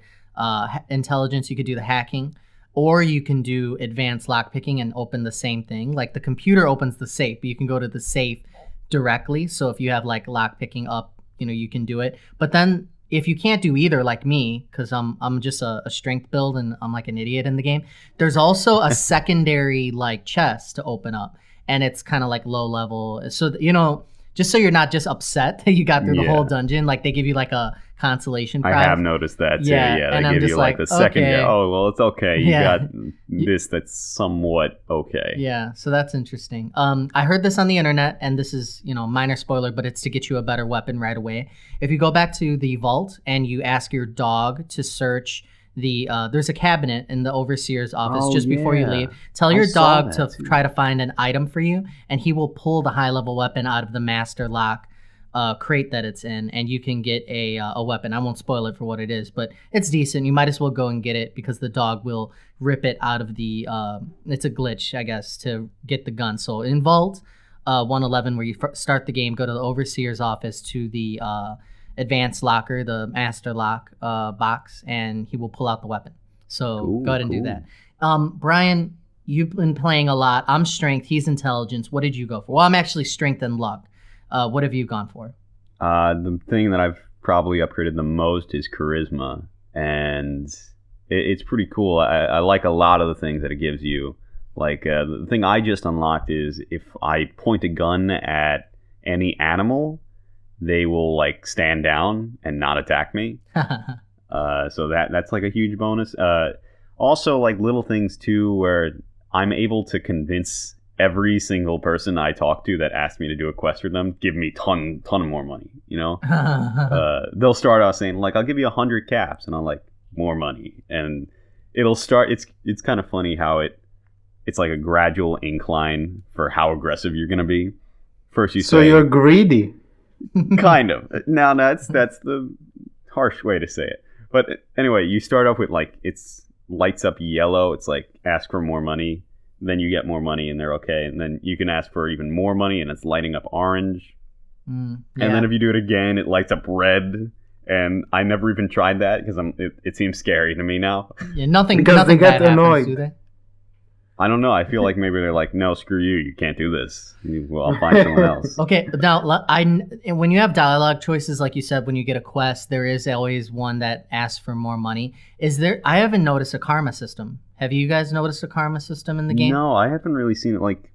intelligence, you could do the hacking, or you can do advanced lockpicking and open the same thing. Like the computer opens the safe, but you can go to the safe directly. So if you have like lockpicking up, you know, you can do it. But then if you can't do either, like me, because I'm just a strength build and I'm like an idiot in the game, there's also a secondary like chest to open up, and it's kind of like low level. So you know, just so you're not just upset that you got through the whole dungeon, like they give you like a consolation prize. I have noticed that too. Yeah, and they I'm give you like the second. okay. Oh well, it's okay. You got this. That's somewhat okay. Yeah, so that's interesting. I heard this on the internet, and this is, you know, minor spoiler, but it's to get you a better weapon right away. If you go back to the vault and you ask your dog to search the there's a cabinet in the overseer's office just before you leave. Tell your dog to try to find an item for you, and he will pull the high level weapon out of the master lock crate that it's in, and you can get a weapon. I won't spoil it for what it is, but it's decent. You might as well go and get it because the dog will rip it out of the it's a glitch, I guess, to get the gun. So in Vault 111, where you start the game, go to the overseer's office to the advanced locker, the master lock box, and he will pull out the weapon. So go ahead and do that. Brian, you've been playing a lot. I'm strength, he's intelligence. What did you go for? Well, I'm actually strength and luck. What have you gone for? The thing that I've probably upgraded the most is charisma, and it's pretty cool. I like a lot of the things that it gives you. Like the thing I just unlocked is if I point a gun at any animal, they will like stand down and not attack me. So that's like a huge bonus. Also, like little things too, where I'm able to convince every single person I talk to that asks me to do a quest for them, give me ton more money. You know, they'll start out saying like, "I'll give you 100 caps," and I'm like, "More money," and it'll start. It's kind of funny how it's like a gradual incline for how aggressive you're gonna be. First, so you're greedy. Kind of. Now that's the harsh way to say it. But anyway, you start off with like it's lights up yellow. It's like ask for more money. Then you get more money and they're okay. And then you can ask for even more money and it's lighting up orange. And then if you do it again, it lights up red. And I never even tried that because it seems scary to me now. Yeah, nothing. Because nothing they get bad annoyed. happens, do they? I don't know. I feel like maybe they're like, no, screw you. You can't do this. Well, I'll find someone else. Okay, now when you have dialogue choices, like you said, when you get a quest, there is always one that asks for more money. Is there? I haven't noticed a karma system. Have you guys noticed a karma system in the game? No, I haven't really seen it. Like,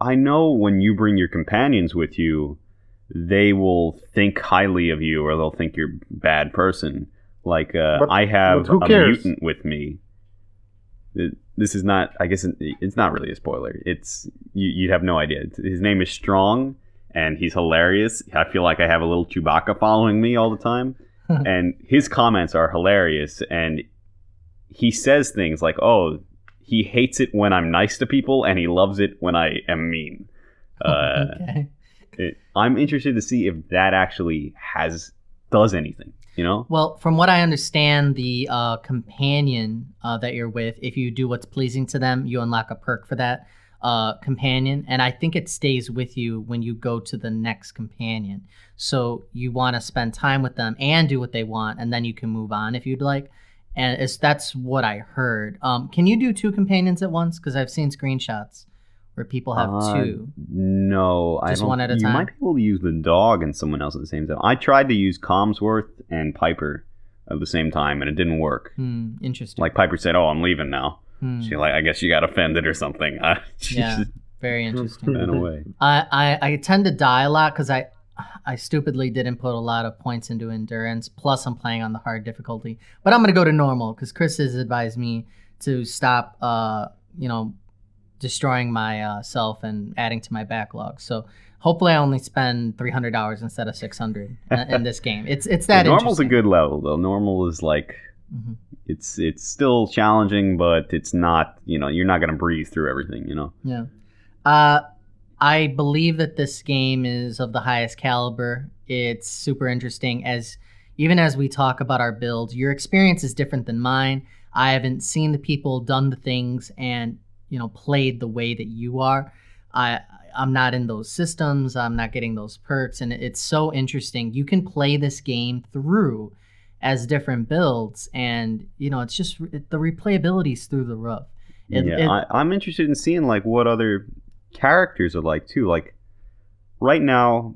I know when you bring your companions with you, they will think highly of you, or they'll think you're a bad person. Like, I have a mutant with me. This is not, I guess it's not really a spoiler. It's, you'd have no idea. His name is Strong, and he's hilarious. I feel like I have a little Chewbacca following me all the time. And his comments are hilarious. And he says things like, oh, he hates it when I'm nice to people, and he loves it when I am mean. Okay. I'm interested to see if that actually does anything. you know? Well, from what I understand, the companion that you're with, if you do what's pleasing to them, you unlock a perk for that companion. And I think it stays with you when you go to the next companion. So you want to spend time with them and do what they want, and then you can move on if you'd like. And that's what I heard. Can you do 2 companions at once? Because I've seen screenshots where people have 2. No, I Just don't. one at a you time? might be able to use the dog and someone else at the same time. I tried to use Comsworth and Piper at the same time, and it didn't work. Interesting. Like Piper said, "Oh, I'm leaving now." She I guess she got offended or something. She Yeah, just very interesting. ran away. I tend to die a lot because I stupidly didn't put a lot of points into endurance. Plus, I'm playing on the hard difficulty. But I'm going to go to normal because Chris has advised me to stop, destroying myself and adding to my backlog. So hopefully I only spend $300 instead of $600 in this game. It's that Normal's a interesting. good level though. Normal is like it's still challenging, but it's not. You're not gonna breeze through everything. Yeah. I believe that this game is of the highest caliber. It's super interesting. Even as we talk about our builds, your experience is different than mine. I haven't seen the people done the things and played the way that you are. I'm not in those systems. I'm not getting those perks, and it's so interesting. You can play this game through as different builds, and it's just the replayability's through the roof. I'm interested in seeing like what other characters are like too. Like right now,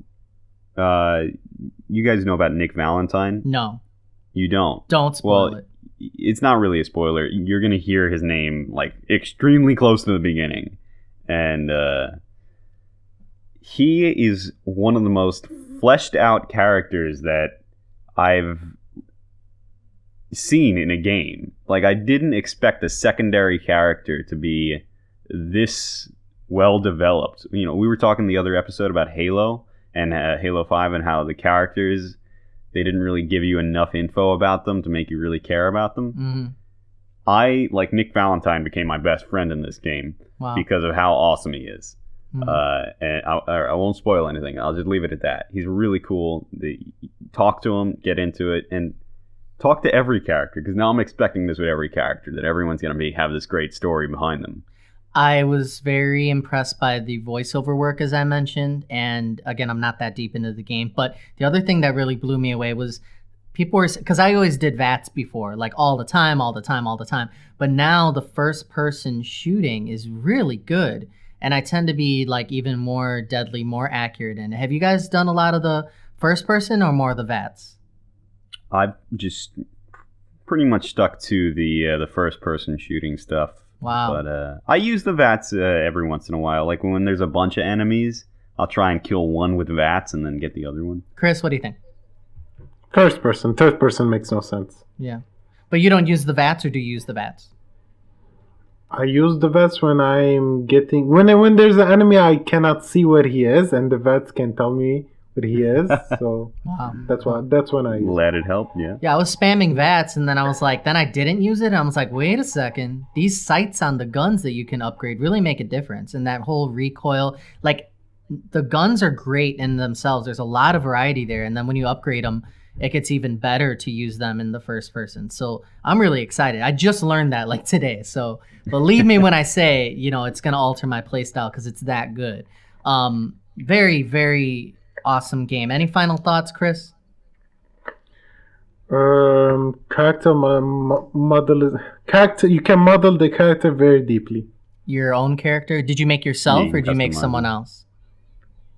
you guys know about Nick Valentine? No, you don't. Don't spoil it. It's not really a spoiler. You're gonna hear his name like extremely close to the beginning, and he is one of the most fleshed out characters that I've seen in a game. Like I didn't expect a secondary character to be this well developed. We were talking the other episode about Halo and Halo 5 and how the characters, they didn't really give you enough info about them to make you really care about them. Like Nick Valentine became my best friend in this game because of how awesome he is. And I won't spoil anything. I'll just leave it at that. He's really cool. Talk to him, get into it, and talk to every character, because now I'm expecting this with every character, that everyone's going to have this great story behind them. I was very impressed by the voiceover work, as I mentioned, and again, I'm not that deep into the game, but the other thing that really blew me away was people were, because I always did VATS before, like all the time, but now the first person shooting is really good, and I tend to be like even more deadly, more accurate in it. Have you guys done a lot of the first person or more of the VATS? I've just pretty much stuck to the first person shooting stuff. Wow. But I use the VATS every once in a while. Like when there's a bunch of enemies, I'll try and kill one with VATS and then get the other one. Chris, what do you think? First person. Third person makes no sense. Yeah. But you don't use the VATS, or do you use the VATS? I use the VATS when I'm getting... When there's an enemy, I cannot see where he is, and the VATS can tell me where he is. So that's when I use it. Let it help, yeah. Yeah, I was spamming VATS, and then I was like, then I didn't use it, and I was like, wait a second. These sights on the guns that you can upgrade really make a difference. And that whole recoil, like, the guns are great in themselves. There's a lot of variety there, and then when you upgrade them, it gets even better to use them in the first person. So I'm really excited. I just learned that like today. So believe me when I say, it's going to alter my playstyle because it's that good. Very, very awesome game. Any final thoughts, Chris? Character model. You can model the character very deeply. Your own character? Did you make yourself or did you make someone else?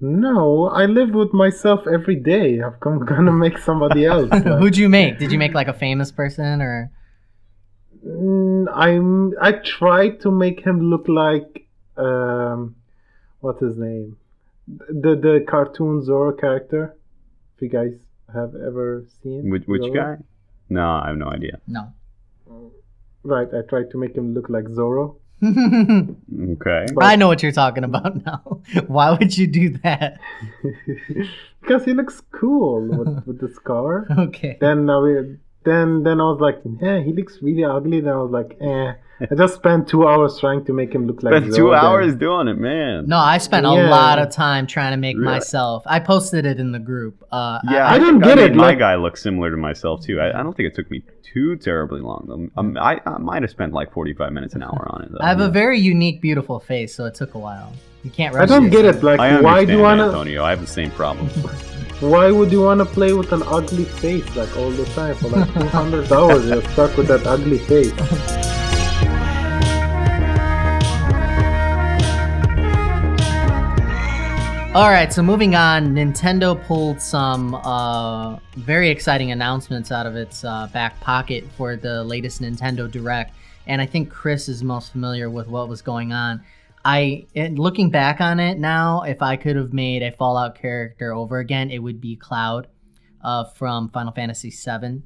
No, I live with myself every day. I'm gonna make somebody else. Who'd you make? Did you make like a famous person or? I tried to make him look like what's his name? The cartoon Zorro character. If you guys have ever seen which guy? No, I have no idea. No. Right, I tried to make him look like Zorro. Okay. I know what you're talking about now. Why would you do that? Because he looks cool with the scar. Okay. Then then I was like, he looks really ugly. Then I was like, I just spent 2 hours trying to make him look like Spent 2 hours doing it, man. No, I spent a Yeah. lot of time trying to make Really? myself. I posted it in the group. Yeah, I I don't think get I it, made my like- guy look similar to myself too. I don't think it took me too terribly long. I might have spent like 45 minutes an hour on it. Though. I have a very unique, beautiful face, so it took a while. You can't rush I don't get yourself. it. Like, I understand, why do you wanna? Antonio. I have the same problem. Why would you wanna play with an ugly face like all the time for like 200 hours? You're stuck with that ugly face. All right, so moving on, Nintendo pulled some very exciting announcements out of its back pocket for the latest Nintendo Direct, and I think Chris is most familiar with what was going on. Looking back on it now, if I could have made a Fallout character over again, it would be Cloud from Final Fantasy VII,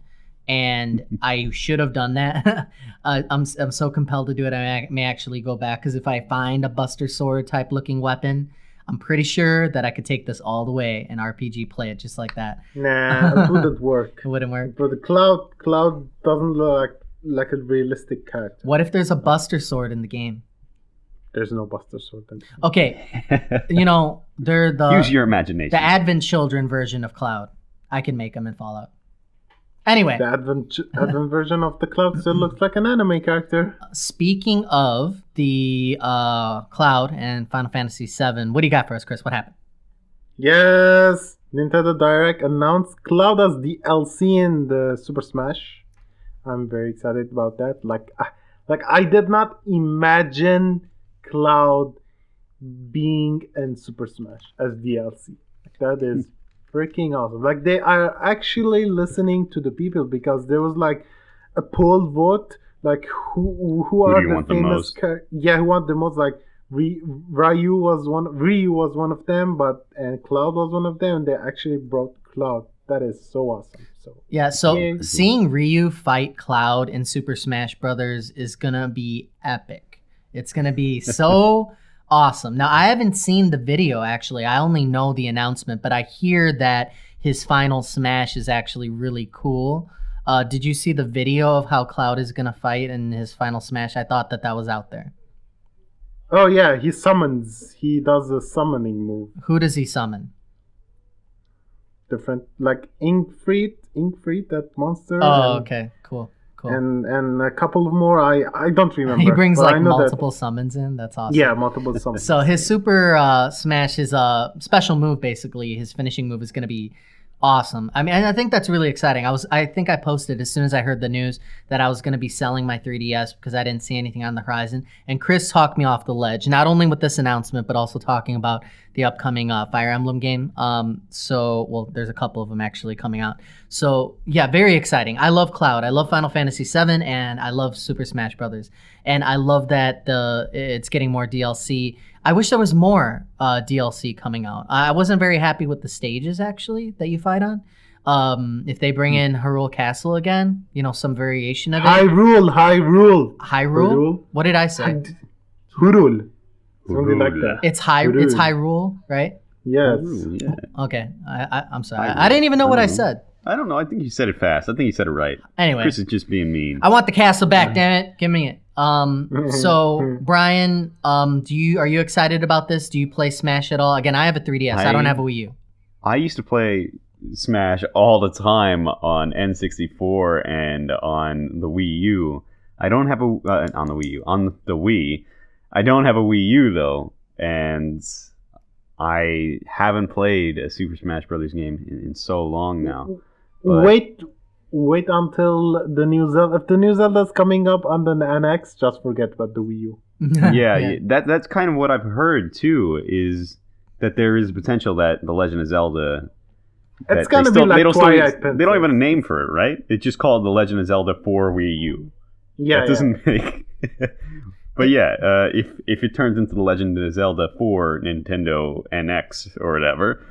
and I should have done that. I'm so compelled to do it. I may actually go back, because if I find a Buster Sword type looking weapon, I'm pretty sure that I could take this all the way and RPG play it just like that. Nah, it wouldn't work. It wouldn't work. But the Cloud doesn't look like a realistic character. What if there's a Buster Sword in the game? There's no Buster Sword. Okay, they're Use your imagination. the Advent Children version of Cloud. I can make them in Fallout. Anyway, The Advent version of the Cloud still looks like an anime character. speaking of the Cloud and Final Fantasy VII, what do you got for us, Chris? What happened? Yes, Nintendo Direct announced Cloud as DLC in the Super Smash. I'm very excited about that. Like I did not imagine Cloud being in Super Smash as DLC. That is freaking awesome. Like, they are actually listening to the people, because there was like a poll vote, like who do are you the want the famous most? who want the most. Like Ryu was one of them, and Cloud was one of them. They actually brought Cloud. That is so awesome. So Yeah, so Yeah. seeing Ryu fight Cloud in Super Smash Brothers is gonna be epic. It's gonna be so awesome. Now, I haven't seen the video, actually. I only know the announcement, but I hear that his final Smash is actually really cool. Did you see the video of how Cloud is gonna fight in his final Smash? I thought that was out there. oh yeah, he summons. He does a summoning move. Who does he summon? Different, like Inkfried, that monster. Oh, and, okay, cool. And a couple of more. I don't remember. He brings but I like know that- multiple summons in. That's awesome. Yeah, multiple summons. So his Super Smash, his special move, basically, his finishing move is going to be awesome. I mean, I think that's really exciting. I think I posted as soon as I heard the news that I was going to be selling my 3DS because I didn't see anything on the horizon. And Chris talked me off the ledge, not only with this announcement, but also talking about the upcoming Fire Emblem game. There's a couple of them actually coming out. So yeah, very exciting. I love Cloud. I love Final Fantasy VII, and I love Super Smash Brothers. And I love that it's getting more DLC. I wish there was more DLC coming out. I wasn't very happy with the stages, actually, that you fight on. If they bring in Hyrule Castle again, some variation of it. Hyrule. Hyrule? What did I say? Hyrule. Something like that. It's Hyrule, right? Yes. Ooh, yeah. Okay, I'm sorry. Hyrule. I didn't even know what I Hyrule. said. I don't know. I think you said it fast. I think you said it right. Anyway, Chris is just being mean. I want the castle back, damn it. Give me it. So Brian, are you excited about this? Do you play Smash at all? Again, I have a 3DS. I don't have a Wii U. I used to play Smash all the time on N64 and on the Wii U. I don't have on the Wii U. On the Wii, I don't have a Wii U though, and I haven't played a Super Smash Brothers game in so long now. But Wait until the new Zelda. If the new Zelda's coming up on the NX, just forget about the Wii U. yeah, that's kind of what I've heard too. Is that there is potential that the Legend of Zelda. It's gonna be like Twilight Princess. They don't have a name for it, right? It's just called the Legend of Zelda for Wii U. Yeah, that doesn't make. But yeah, if it turns into the Legend of Zelda for Nintendo NX or whatever,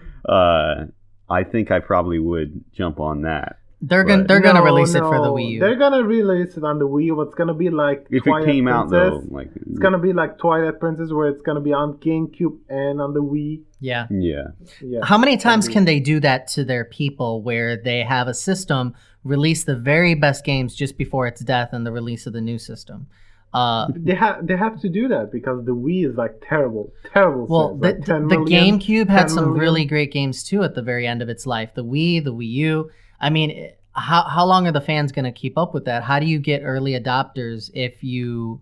I think I probably would jump on that. They're But- gonna release it for the Wii U. They're gonna release it on the Wii U. It's gonna be like if Twilight it came out Princess. though, like It's gonna be like Twilight Princess, where it's gonna be on GameCube and on the Wii. Yeah. yeah, Yeah. How many times Maybe. can they do that to their people where they have a system release the very best games just before its death and the release of the new system? They have to do that because the Wii is like terrible Well, sales, like the 10 million, GameCube had 10 some million. really great games too at the very end of its life. The Wii, the Wii U. I mean, how long are the fans going to keep up with that? How do you get early adopters if you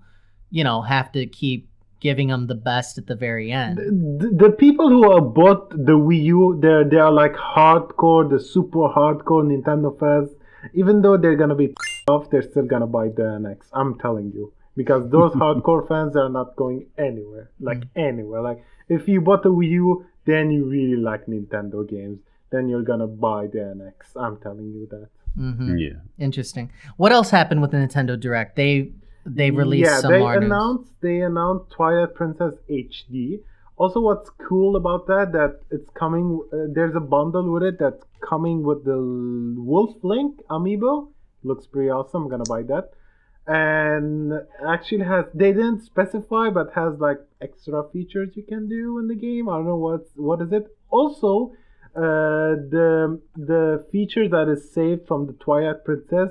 have to keep giving them the best at the very end? The people who are bought the Wii U, they are like hardcore, the super hardcore Nintendo fans. Even though they're gonna be off, they're still gonna buy the NX. I'm telling you, because those hardcore fans are not going anywhere, anywhere. Like if you bought the Wii U, then you really like Nintendo games. Then you're gonna buy the NX. I'm telling you that. Mm-hmm. yeah. Interesting. What else happened with the Nintendo Direct? They released some more news. They announced Twilight Princess HD. Also, what's cool about that it's coming. There's a bundle with it that's coming with the Wolf Link amiibo. Looks pretty awesome. I'm gonna buy that. And actually they didn't specify, but has like extra features you can do in the game. I don't know what is it. Also, the feature that is saved from the Twilight Princess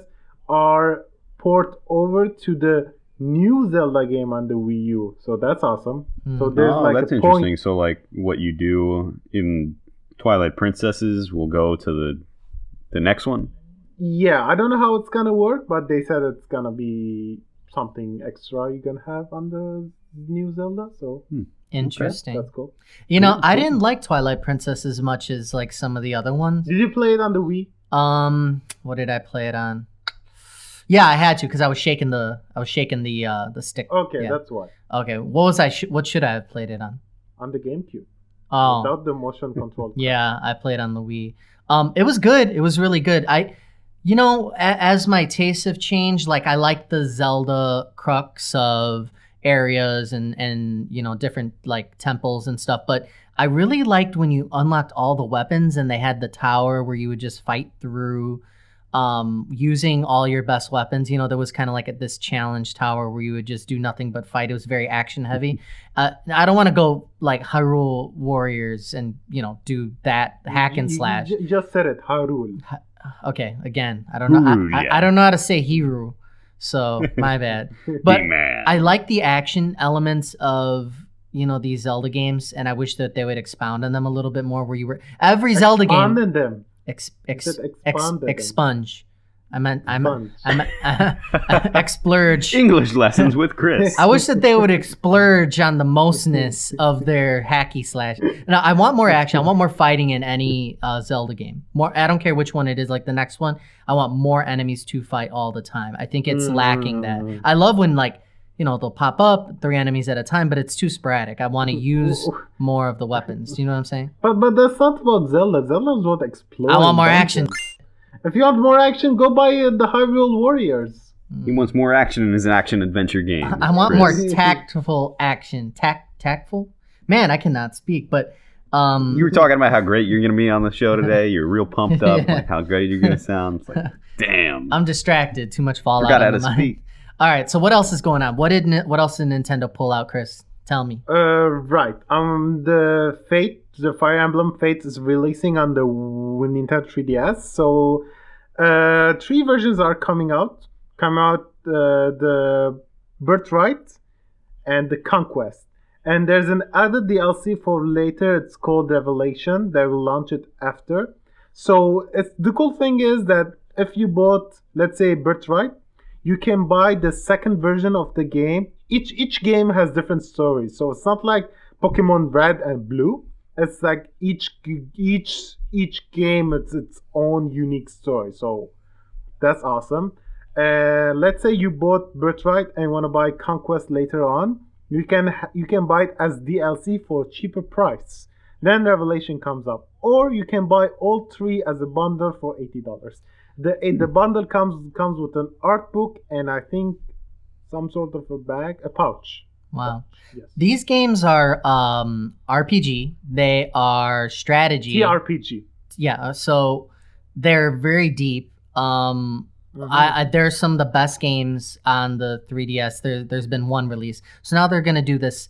are port over to the new Zelda game on the Wii U. So that's awesome. So there's like that's a interesting. point. So like what you do in Twilight Princesses will go to the next one. Yeah, I don't know how it's gonna work, but they said it's gonna be something extra you can have on the new Zelda. So Interesting. okay, that's cool. I didn't like Twilight Princess as much as like some of the other ones. Did you play it on the Wii? What did I play it on? Yeah, I had to because I was shaking the stick. Okay, Yeah. that's why. Okay, what should I have played it on? On the GameCube. Oh, Without the motion control. yeah, I played on the Wii. It was good. It was really good. As my tastes have changed, like I like the Zelda crux of areas and different like temples and stuff, but I really liked when you unlocked all the weapons and they had the tower where you would just fight through using all your best weapons. There was kind of like this challenge tower where you would just do nothing but fight. It was very action heavy. I don't want to go like Hyrule Warriors and do that hack and slash. You just said it, Hyrule. Okay, again, I don't know. I don't know how to say Hiru, so my bad. But He-Man. I like the action elements of these Zelda games, and I wish that they would expound on them a little bit more. Where you were every Zelda game Expanded them. Expanded them. expunge. I meant Sponge. explurge. English lessons with Chris. I wish that they would explurge on the mostness of their hacky slash. Now, I want more action. I want more fighting in any Zelda game. More. I don't care which one it is. Like the next one, I want more enemies to fight all the time. I think it's lacking that. I love when they'll pop up 3 enemies at a time, but it's too sporadic. I want to use more of the weapons. Do you know what I'm saying? But that's not about Zelda. Zelda is about exploring. I want more dungeons. action. If you want more action, go buy the Hyrule Warriors. He wants more action in his action adventure game. I want Chris. more tactful action. Tactful? Man, I cannot speak, but You were talking about how great you're going to be on the show today. You're real pumped up, like how great you're going to sound. It's like, damn. I'm distracted. Too much fallout. Forgot how on to the mind. speak. All right, so what else is going on? What else did Nintendo pull out, Chris? Tell me. Right. The Fire Emblem Fates is releasing on the Nintendo 3DS. So, 3 versions are coming out. The Birthright and the Conquest. And there's an added DLC for later. It's called Revelation. They will launch it after. So the cool thing is that if you bought, let's say, Birthright, you can buy the second version of the game. Each game has different stories. So it's not like Pokemon Red and Blue. It's like each game it's its own unique story. So that's awesome. Let's say you bought Birthright and want to buy Conquest later on. You can buy it as DLC for a cheaper price. Then Revelation comes up, or you can buy all 3 as a bundle for $80. The bundle comes with an art book and I think some sort of a pouch. Wow. Yes. These games are RPG. They are strategy. TRPG. Yeah, so they're very deep. There's some of the best games on the 3DS. There's been one release, so now they're gonna do this.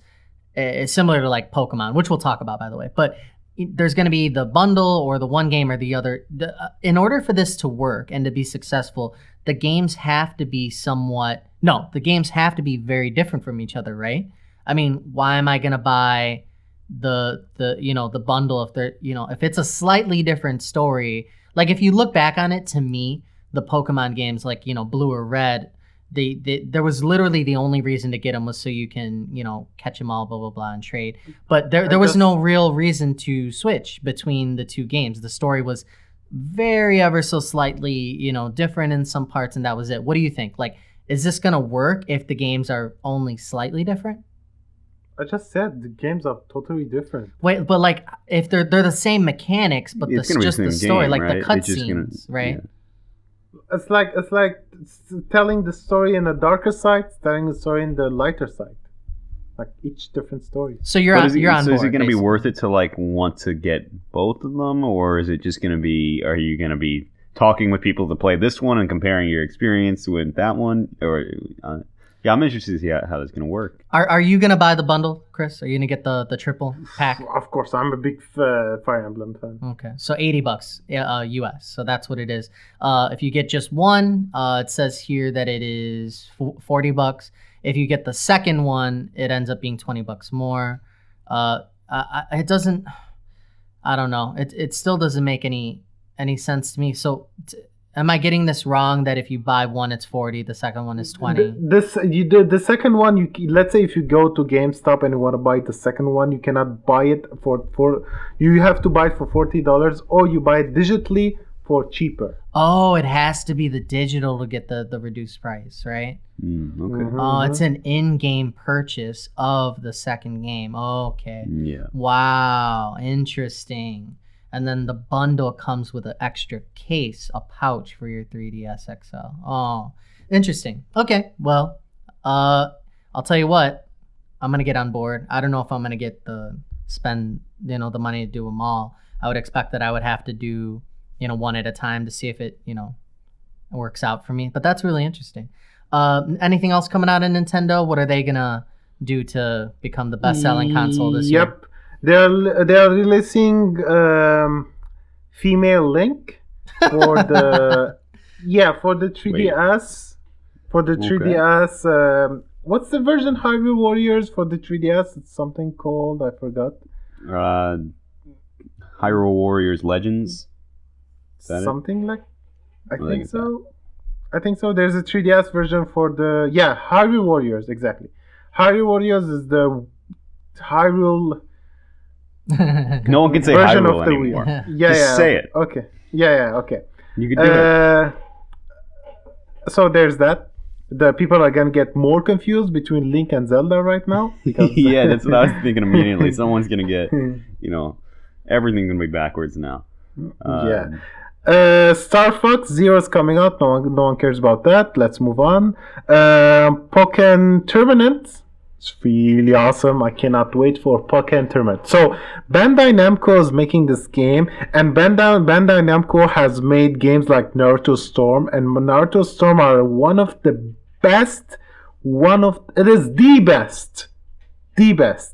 It's similar to like Pokemon, which we'll talk about, by the way. But there's gonna be the bundle or the one game or the other. In order for this to work and to be successful, the games have to be the games have to be very different from each other, right? I mean, why am I gonna buy the bundle if it's a slightly different story? Like if you look back on it, to me, the Pokemon games like Blue or Red, there was literally the only reason to get them was so you can catch them all, blah blah blah, and trade. But there was no real reason to switch between the two games. The story was very ever so slightly different in some parts, and that was it. What do you think? Like, is this gonna work if the games are only slightly different? I just said the games are totally different. Wait, but like if they're the same mechanics, but It's the gonna be the same story, game, like right? the It's just gonna- cutscenes, right? yeah. It's like telling the story in the darker side, telling the story in the lighter side. Like each different story. So you're But on is it, board. so is it going to be basically. worth it to like want to get both of them, or is it just going to be? Are you going to be talking with people to play this one and comparing your experience with that one? Or yeah, I'm interested to see how that's going to work. Are you gonna buy the bundle, Chris? Are you gonna get the triple pack? Of course, I'm a big Fire Emblem fan. Okay, so $80 US. So that's what it is. If you get just one, it says here that it is $40. If you get the second one, it ends up being $20 more. It doesn't. I don't know. It still doesn't make any sense to me. So. Am I getting this wrong? That if you buy one, it's 40. The second one is 20. The second one. Let's say if you go to GameStop and you want to buy the second one, you cannot buy it for. You have to buy it for $40, or you buy it digitally for cheaper. Oh, it has to be the digital to get the reduced price, right? Okay. Oh, it's an in-game purchase of the second game. Okay. Yeah. Wow, interesting. And then the bundle comes with an extra case, a pouch for your 3DS XL. Oh, interesting. Okay, well, I'll tell you what. I'm gonna get on board. I don't know if I'm gonna spend the money to do them all. I would expect that I would have to do one at a time to see if it works out for me. But that's really interesting. Anything else coming out of Nintendo? What are they gonna do to become the best-selling console this year? Yep. They are releasing female Link for the 3DS. For the 3DS, what's the version Hyrule Warriors for the 3DS? It's something called, I forgot. Hyrule Warriors Legends. Is that Something like, I think think it's so. I think so. There's a 3DS version for the Hyrule Warriors, exactly. Hyrule Warriors is the Hyrule No one can say version Hyrule of the anymore. Wii. Just say it. Okay. Okay. You can do it. So there's that. The people are gonna get more confused between Link and Zelda right now. Because Yeah, that's what I was thinking immediately. Someone's gonna get, everything's gonna be backwards now. Star Fox Zero is coming out. No one cares about that. Let's move on. Pokken Tournament. It's really awesome. I cannot wait for Pokken Tournament. So Bandai Namco is making this game, and Bandai Namco has made games like Naruto Storm, and Naruto Storm are one of the best. It is the best,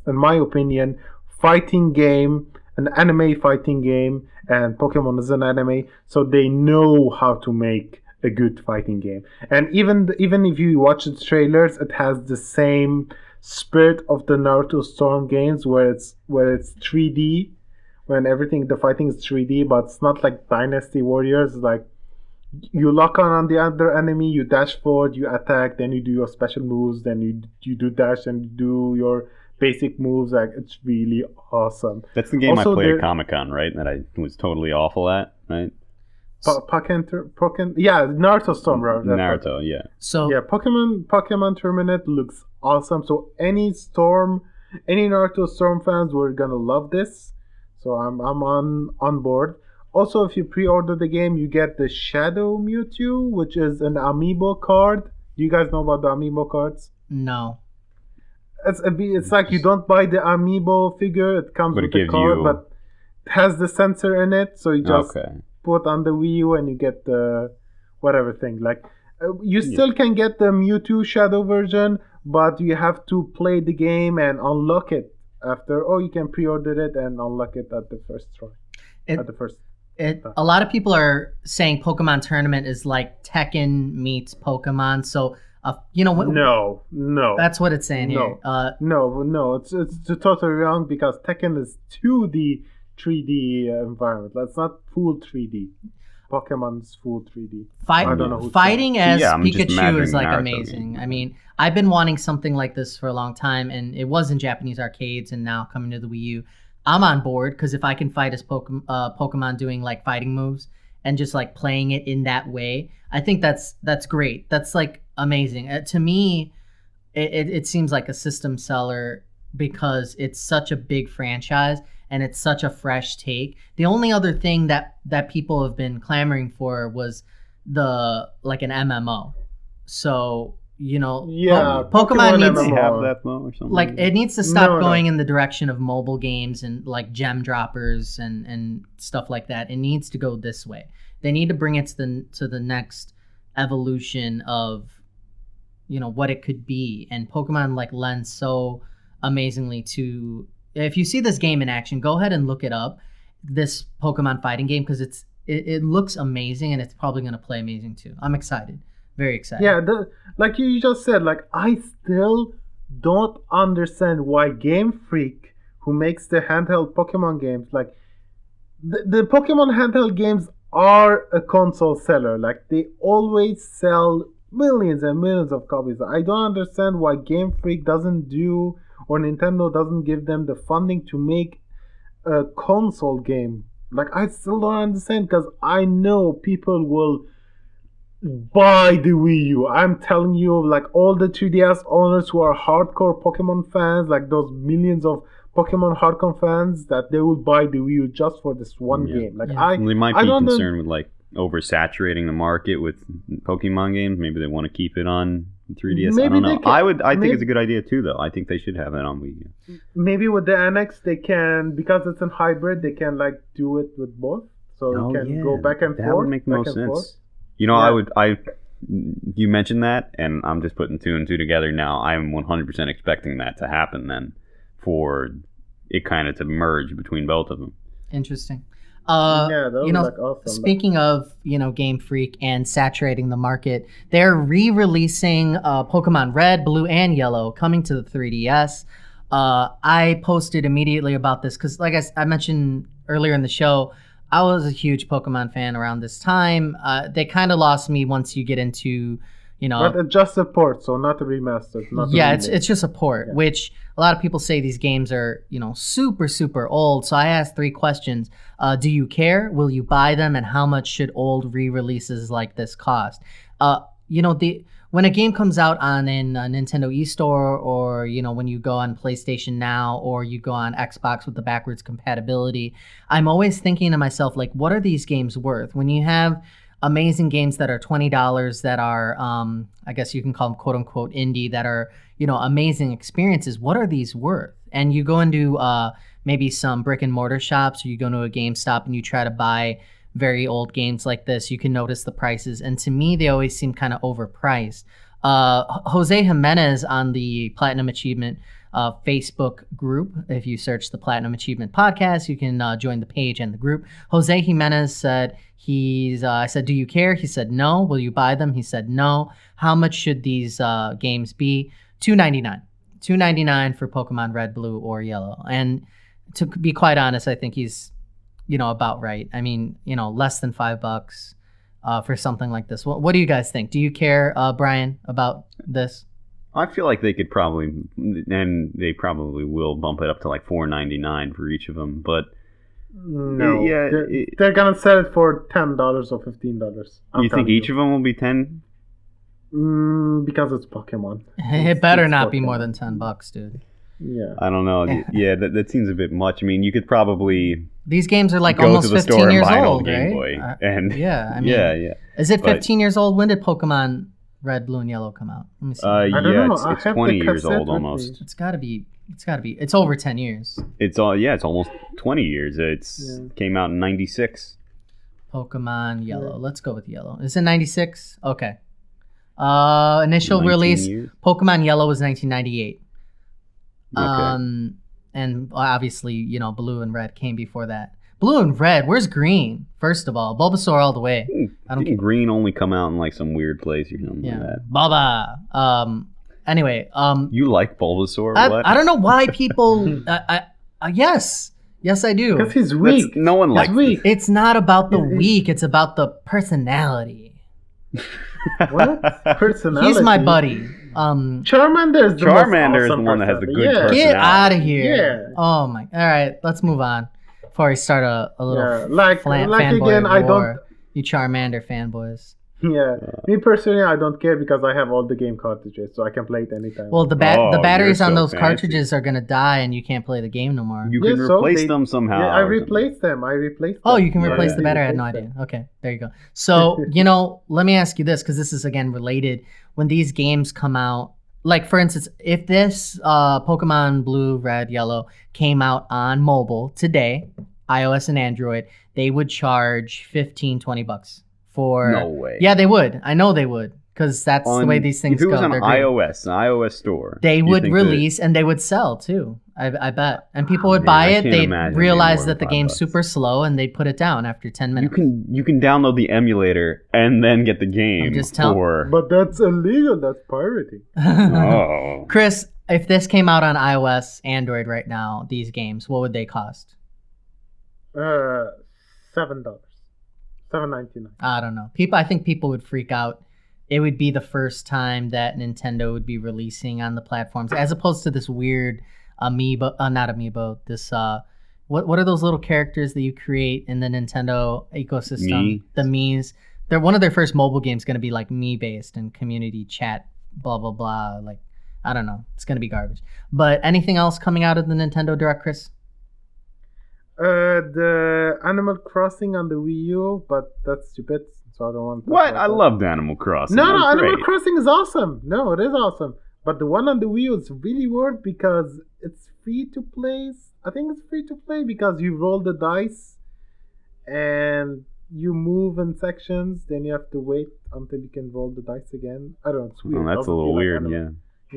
in my opinion, fighting game, an anime fighting game, and Pokemon is an anime, so they know how to make a good fighting game. And even if you watch the trailers, it has the same spirit of the Naruto Storm games, where it's 3D, when the fighting is 3D, but it's not like Dynasty Warriors. Like you lock on the other enemy, you dash forward, you attack, then you do your special moves, then you do dash and you do your basic moves. Like it's really awesome. That's the game Also, I played at Comic-Con, right? That I was totally awful at, right? Naruto Storm. Naruto, yeah. So Pokemon Tournament looks awesome. So any Naruto Storm fans were gonna love this. So I'm on board. Also, if you pre-order the game, you get the Shadow Mewtwo, which is an amiibo card. Do you guys know about the amiibo cards? No. It's like you don't buy the amiibo figure; it comes with the card, but it has the sensor in it. So you just put on the Wii U and you get the whatever thing. Like you still can get the Mewtwo Shadow version, but you have to play the game and unlock it after, or you can pre-order it and unlock it at the first try. It- At the first. A lot of people are saying Pokemon Tournament is like Tekken meets Pokemon. So, No. that's what it's saying here. No, it's totally wrong because Tekken is 2D, 3D environment. That's not full 3D. Pokemon's full 3D. I don't know who's Fighting as I'm just Pikachu imagining is like Naruto amazing. game. I mean, I've been wanting something like this for a long time, and it was in Japanese arcades, and now coming to the Wii U. I'm on board because if I can fight as Pokemon doing like fighting moves and just like playing it in that way, I think that's great. That's like amazing. To me, it seems like a system seller because it's such a big franchise and it's such a fresh take. The only other thing that people have been clamoring for was like an MMO. So, Pokemon needs They have that though, or something. like it needs to stop No. going in the direction of mobile games and like gem droppers and stuff like that. It needs to go this way. They need to bring it to the next evolution of what it could be. And Pokemon like lends so amazingly to. If you see this game in action, go ahead and look it up. This Pokemon fighting game because it looks amazing and it's probably going to play amazing too. I'm excited. Very excited. Yeah, like you just said, like I still don't understand why Game Freak, who makes the handheld Pokemon games, like the Pokemon handheld games are a console seller. Like they always sell millions and millions of copies. I don't understand why Game Freak doesn't do, or Nintendo doesn't give them the funding to make a console game. Like I still don't understand because I know people will buy the Wii U. I'm telling you, like all the 3DS owners who are hardcore Pokemon fans, like those millions of Pokemon hardcore fans, that they will buy the Wii U just for this one game. Like they might I be don't know- concerned with like oversaturating the market with Pokemon games. Maybe they want to keep it on 3DS. I Maybe don't they know. can- I think maybe- it's a good idea too, though. I think they should have it on Wii U. maybe with the NX they can, because it's a hybrid, they can like do it with both, so you can go back and that forth. would make the back most and sense. forth. I Yeah. you mentioned that, and I'm just putting two and two together now. I'm 100% expecting that to happen then, for it kind of to merge between both of them. Interesting. Yeah, that was like awesome. Speaking of Game Freak and saturating the market, they're re-releasing Pokemon Red, Blue, and Yellow coming to the 3DS. I posted immediately about this because, like I mentioned earlier in the show, I was a huge Pokemon fan around this time. They kind of lost me once you get into, But it's just a port, so not a remaster. Not a remake. it's just a port, which a lot of people say these games are, super, super old. So I asked 3 questions. Do you care? Will you buy them? And how much should old re-releases like this cost? When a game comes out on a Nintendo eStore, or when you go on PlayStation Now, or you go on Xbox with the backwards compatibility, I'm always thinking to myself, like, what are these games worth? When you have amazing games that are $20 that are, I guess you can call them quote unquote indie, that are amazing experiences, what are these worth? And you go into maybe some brick and mortar shops, or you go to a GameStop and you try to buy very old games like this, you can notice the prices, and to me they always seem kind of overpriced. Jose Jimenez on the Platinum Achievement Facebook group, if you search the Platinum Achievement podcast, you can join the page and the group. Jose Jimenez said I said, do you care? He said no. Will you buy them? He said no. How much should these games be? $2.99. $2.99 for Pokemon Red, Blue, or Yellow. And to be quite honest, I think he's about right. I mean, less than $5 for something like this. What do you guys think? Do you care, Brian, about this? I feel like they could probably, and they probably will bump it up to like $4.99 for each of them. But No, yeah, they're gonna sell it for $10 or $15. You think each of them will be 10? Because it's Pokemon. It better it's not be Pokemon. more than $10, dude. Yeah. I don't know. Yeah, that seems a bit much. I mean, you could probably These games are like go almost to the 15 store and years buy an old, old Game right? Boy, and yeah, I mean, yeah. Is it But- 15 years old? When did Pokemon Red, Blue, and Yellow come out? Let me see. don't know. I It's have 20 the years cassette old with almost. me. It's gotta be. It's over 10 years. It's almost 20 years. It's came out in '96. Pokemon Yellow. Let's go with Yellow. Is it 96? Okay. Initial 19 release, years? Pokemon Yellow was 1998. Okay. And obviously, Blue and Red came before that. Blue and Red, where's Green? First of all, Bulbasaur all the way. I don't Didn't Green only come out in like some weird place or something like that? Baba. Anyway, You like Bulbasaur? What? I don't know why people. Yes, I do. Because he's weak. No one likes weak. It's not about the weak; it's about the personality. What? Personality? He's my buddy. Charmander is the Charmander is most the one that has the good personality. personality. Get out of here! Yeah. Oh my! All right, let's move on before we start a little fanboy again. I war. don't. You Charmander fanboys. Yeah, me personally, I don't care because I have all the game cartridges, so I can play it anytime. Well, the batteries you're on so those fancy. cartridges are gonna die, and you can't play the game no more. You can replace them somehow. Yeah, I or replaced them. Oh, you can replace Yeah. the battery. I had no idea. Okay, there you go. So, let me ask you this, because this is, again, related. When these games come out, like, for instance, if this Pokemon Blue, Red, Yellow came out on mobile today, iOS and Android, they would charge $15-$20 for... No way. Yeah, they would. I know they would, because that's the way these things If it go. was on They're great. iOS, an iOS store, They you would think release and they would sell too. I bet. And people would man, buy I it. can't They'd imagine it realize being that the more than game's $5. super slow and they'd put it down after 10 that minutes. you can download the emulator and then get the game I'm just telling- for. But that's illegal. That's pirating. Oh, Chris, if this came out on iOS, Android right now, these games, what would they cost? $7, $7.99. I don't know. I think people would freak out. It would be the first time that Nintendo would be releasing on the platforms, as opposed to this weird not amiibo. This what are those little characters that you create in the Nintendo ecosystem? Mii? The Mii's. They're one of their first mobile games going to be like Mii based and community chat, blah blah blah. Like, I don't know. It's going to be garbage. But anything else coming out of the Nintendo Direct, Chris? The Animal Crossing on the Wii U, but that's stupid, so I don't want to talk what? about I that. loved Animal Crossing. No, It was Animal great. Crossing is awesome. No, it is awesome. But the one on the Wii U is really weird because it's free to play. I think it's free to play because you roll the dice and you move in sections. Then you have to wait until you can roll the dice again. I don't know. It's weird. Oh, that's a Doesn't little feel like weird. Animal- Yeah.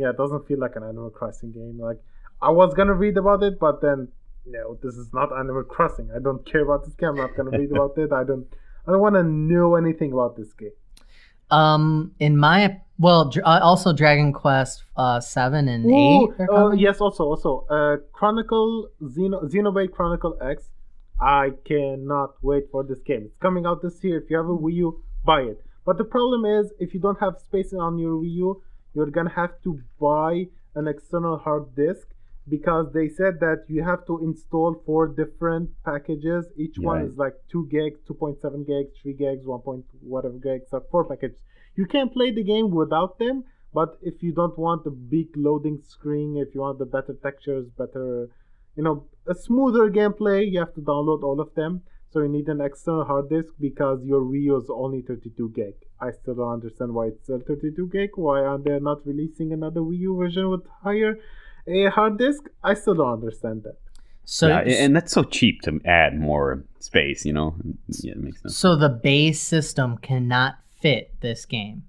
Yeah, it doesn't feel like an Animal Crossing game. Like, I was gonna read about it, but then no, this is not Animal Crossing. I don't care about this game. I'm not gonna read about it. I don't want to know anything about this game. Also Dragon Quest 7 and 8 are Oh coming. yes, also Chronicle Xenoblade Chronicle X. I cannot wait for this game. It's coming out this year. If you have a Wii U, buy it. But the problem is, if you don't have space on your Wii U, you're gonna have to buy an external hard disk, because they said that you have to install 4 different packages. Each one Right. is like 2 gigs, 2.7 gigs, 3 gigs, 1 point whatever gigs, so 4 packages. You can play the game without them, but if you don't want a big loading screen, if you want the better textures, better, a smoother gameplay, you have to download all of them. So you need an external hard disk because your Wii U is only 32 gig. I still don't understand why it's still 32 gig. Why are they not releasing another Wii U version with higher a hard disk? I still don't understand that. So Yeah, and that's so cheap to add more space, Yeah, it makes sense. So the base system cannot fit this game,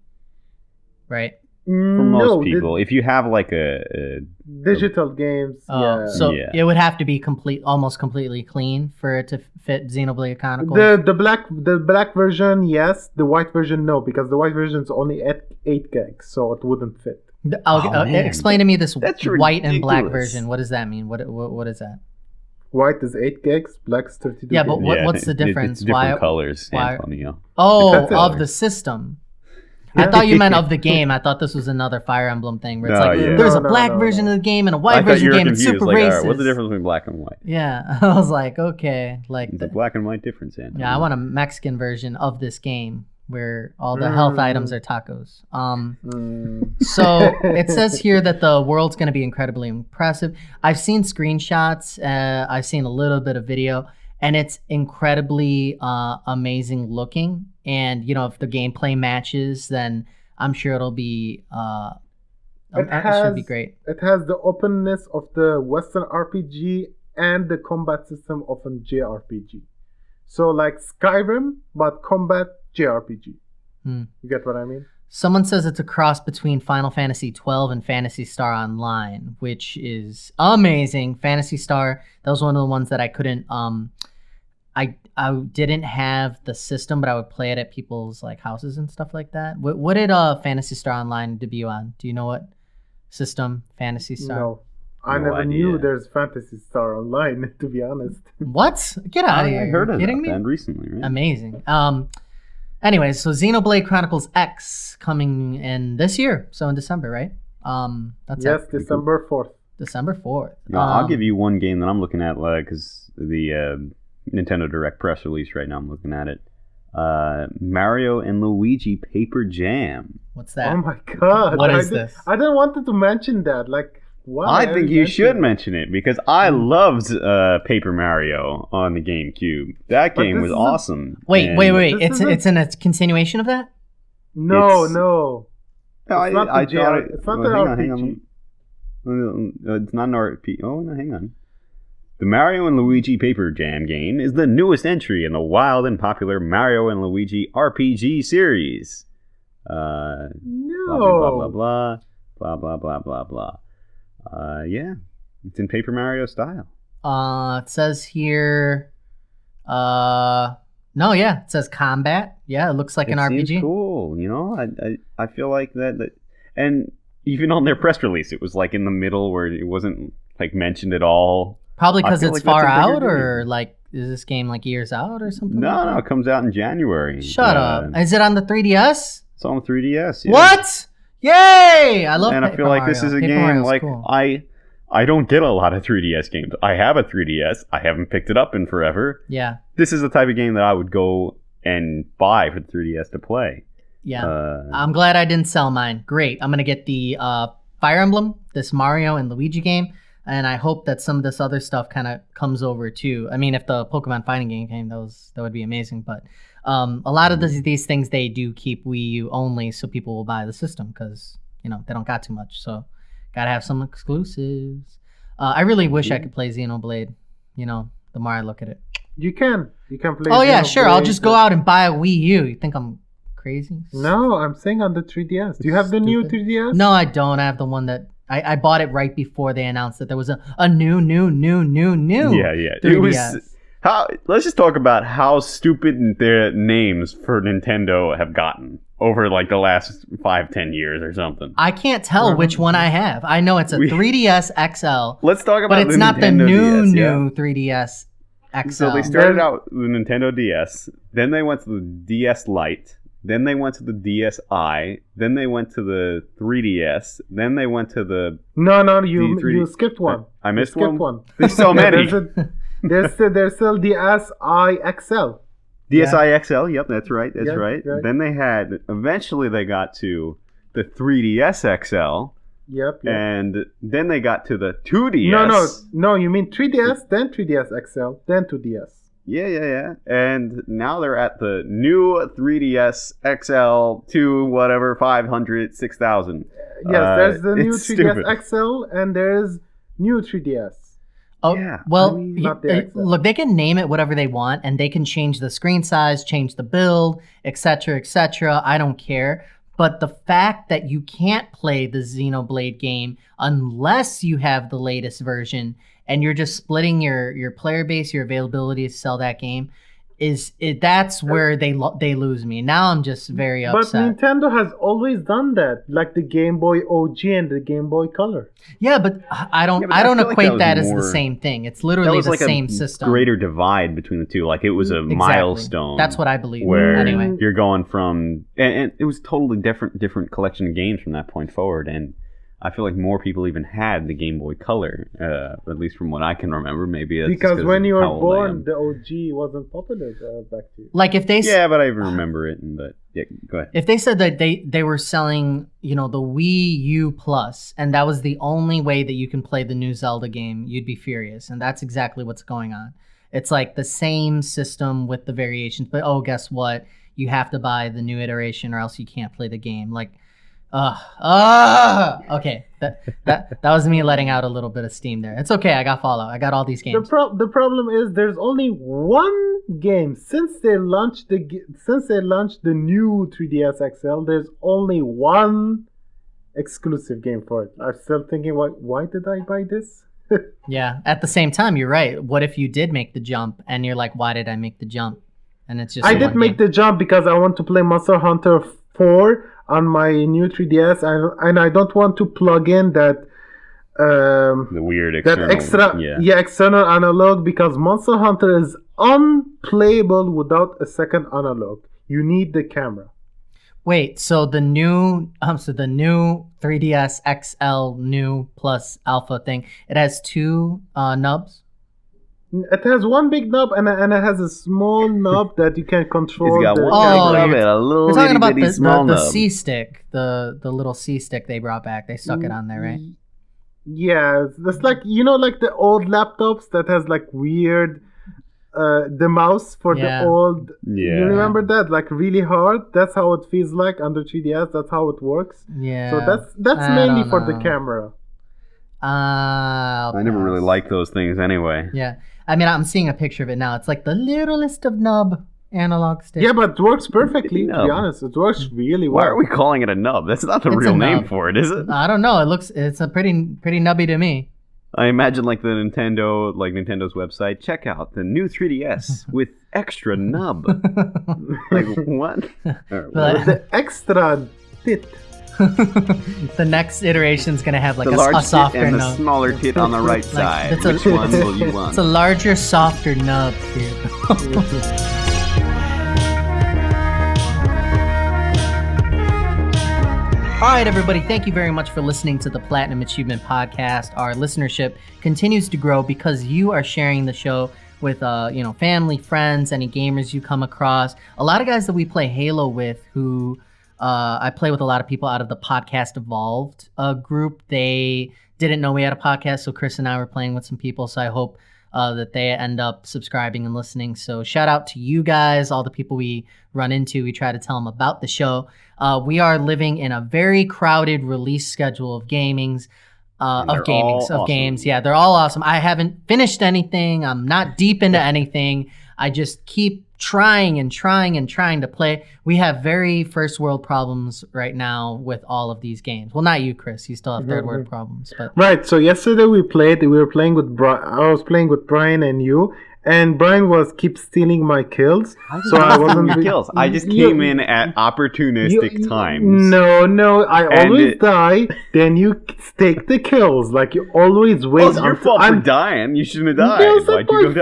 right? For most people, if you have like a digital games, yeah. So Yeah. it would have to be almost completely clean for it to fit Xenoblade Chronicles. The black version, yes. The white version, no, because the white version is only at 8 gigs, so it wouldn't fit. man. Explain to me this That's white and black ridiculous. version. What does that mean? What is that? White is 8 gigs, black is 32 Yeah, gigs. but what's the difference? It's different Why- colors, why- Antonio. Oh, Depends on- of the system. I thought you meant of the game. I thought this was another Fire Emblem thing where it's No, like yeah. there's a No, black no, version no. of the game and a I white thought version you of were the game. It's confused. super Like, all racist. right, what's the difference between black and white? Yeah, I was like, okay, like It's a black and white difference, Antonio. yeah, I want a Mexican version of this game where all the health items are tacos. So it says here that the world's going to be incredibly impressive. I've seen screenshots. I've seen a little bit of video, and it's incredibly amazing looking. And if the gameplay matches, then I'm sure it'll be. It should be great. It has the openness of the Western RPG and the combat system of a JRPG. So like Skyrim, but combat JRPG. Hmm. You get what I mean? Someone says it's a cross between Final Fantasy 12 and Phantasy Star Online, which is amazing. Phantasy Star, that was one of the ones that I couldn't I didn't have the system, but I would play it at people's like houses and stuff like that. What did Phantasy Star Online debut on? Do you know what system Phantasy Star? No. I No never knew idea. there's Fantasy Star Online, to be honest. What? Get out of here. I heard You of kidding that me? recently, right? Amazing. Anyways, so Xenoblade Chronicles X coming in this year, so in December, right? That's Yes, it. December 4th. December 4th. No, I'll give you one game that I'm looking at, because the Nintendo Direct press release right now, I'm looking at it. Mario and Luigi Paper Jam. What's that? Oh my god. What is this? I didn't want to mention that. Like, why? I think you should mention it, because I loved Paper Mario on the GameCube. That But game this was is awesome. Wait. This It's isn't- it's in a continuation of that? No, It's- no. No, It's not the I JR thought it. it's not well, the hang on, RPG. hang on. It's not an RPG. Oh, no, hang on. The Mario and Luigi Paper Jam game is the newest entry in the wild and popular Mario and Luigi RPG series. No. Blah, blah, blah, blah, blah, blah, blah, blah, blah. Yeah, it's in Paper Mario style. It says here no, yeah, it says combat. Yeah, it looks like an It RPG. seems cool, you know. I feel like that, and even on their press release, it was like in the middle where it wasn't like mentioned at all. Probably I because feel it's like that's far a bigger out, or game. like is this game like years out or something? No, like no, that? it comes out in January. Shut up. Is it on the 3DS? It's on 3DS. Yeah. What? Yay! I love And I Paper feel like this Mario. is a Paper game Mario's like cool. I don't get a lot of 3DS games. I have a 3DS. I haven't picked it up in forever. Yeah, This is the type of game that I would go and buy for the 3DS to play. yeah. Uh, I'm glad I didn't sell mine. Great. I'm gonna get the Fire Emblem, this Mario and Luigi game, and I hope that some of this other stuff kind of comes over too. I mean, if the Pokemon fighting game came, that would be amazing. But a lot of these things they do keep Wii U only, so people will buy the system because they don't got too much. So gotta have some exclusives. I really wish I could play Xenoblade. The more I look at it. You can play. Oh yeah, sure. I'll Xenoblade. just go out and buy a Wii U. You think I'm crazy? No, I'm saying on the 3DS. Do you have the new Stupid. 3DS? No, I don't. I have the one that I bought it right before they announced that there was a new. yeah. 3DS. It was let's just talk about how stupid their names for Nintendo have gotten over like the last 5-10 years or something. I can't tell which one I have. I know it's a 3DS XL, Let's talk about but it's the not the Nintendo new DS, yeah. 3DS XL. So they started out with the Nintendo DS, then they went to the DS Lite, then they went to the DSi, then they went to the 3DS, then they went to the... No, you D3. you skipped one. I missed You skipped one? There's so Yeah, many. there's still DSi XL. DSi XL, yep, that's right. Right. Then eventually they got to the 3DS XL, Yep. and then they got to the 2DS. No. You mean 3DS, then 3DS XL, then 2DS. Yeah. And now they're at the new 3DS XL to whatever 500, 6,000. Yes, there's the new it's 3DS stupid. XL, and there's new 3DS. Oh, Yeah, well, I mean, not the XL. look, they can name it whatever they want, and they can change the screen size, change the build, etc., etc. I don't care. But the fact that you can't play the Xenoblade game unless you have the latest version, and you're just splitting your player base, your availability to sell that game, that's where they lose me. Now I'm just very But upset. Nintendo has always done that, like the Game Boy OG and the Game Boy Color. Yeah, but I don't Yeah, but I feel like equate that that was as the more- same thing. It's That literally was the like same a system. greater divide between the two. Like it was a Exactly. milestone. That's what I believe. Where Anyway. you're going from, and it was totally different collection of games from that point forward. And I feel like more people even had the Game Boy Color, at least from what I can remember. Maybe that's Because just when of you were how old I born, am. the OG wasn't popular back then. Like if they Yeah, but I even remember it. But yeah, go ahead. if they said that they were selling, the Wii U Plus, and that was the only way that you can play the new Zelda game, you'd be furious. And that's exactly what's going on. It's like the same system with the variations, but guess what? You have to buy the new iteration or else you can't play the game. Like, okay. That was me letting out a little bit of steam there. It's okay. I got Fallout. I got all these games. The problem is there's only one game since they launched the new 3DS XL. There's only one exclusive game for it. I'm still thinking, why did I buy this? Yeah. At the same time, you're right. What if you did make the jump and you're like, why did I make the jump? And it's just I did make the jump because I want to play Monster Hunter 4 on my new 3DS, and I don't want to plug in that the weird external, external analog, because Monster Hunter is unplayable without a second analog. You need the camera. Wait, so the new 3DS XL new plus alpha thing, it has two nubs? It has one big knob and it has a small knob that you can control. It's got one big knob and a little you're talking about small the knob. C stick, the little C stick they brought back. They stuck it on there, right? Yeah, it's like, like the old laptops that has like weird the mouse for the old. Yeah. You remember that? Like really hard. That's how it feels like under 3DS. That's how it works. Yeah. So that's mainly for the camera. I never really liked those things anyway. Yeah. I mean, I'm seeing a picture of it now. It's like the littlest of nub analog stick. Yeah, but it works perfectly, to be honest. It works really well. Why are we calling it a nub? That's not the real name for it, is it? I don't know. It's a pretty nubby to me. I imagine like Nintendo's website, check out the new 3DS with extra nub. Like what? With the extra tit. The next iteration is going to have like a softer tit and nub. the smaller tit on the right side. Which one will you want? It's a larger, softer nub for you. All right, everybody, thank you very much for listening to the Platinum Achievement Podcast. Our listenership continues to grow because you are sharing the show with family, friends, any gamers you come across. A lot of guys that we play Halo with who I play with a lot of people out of the Podcast Evolved group. They didn't know we had a podcast, so Chris and I were playing with some people, so I hope that they end up subscribing and listening. So shout out to you guys, all the people we run into. We try to tell them about the show. We are living in a very crowded release schedule of games. Yeah, they're all awesome. I haven't finished anything. I'm not deep into anything. I just keep trying to play. We have very first world problems right now with all of these games. Well, not you, Chris. You still have third world problems. But right. So yesterday we were playing with I was playing with Brian and you. And Brian keep stealing my kills, so I wasn't your kills. I just came in at opportunistic times. No, I always die. Then you take the kills. Like you always wait. Well, it's your fault for dying. You shouldn't have died. It's not my fault. It's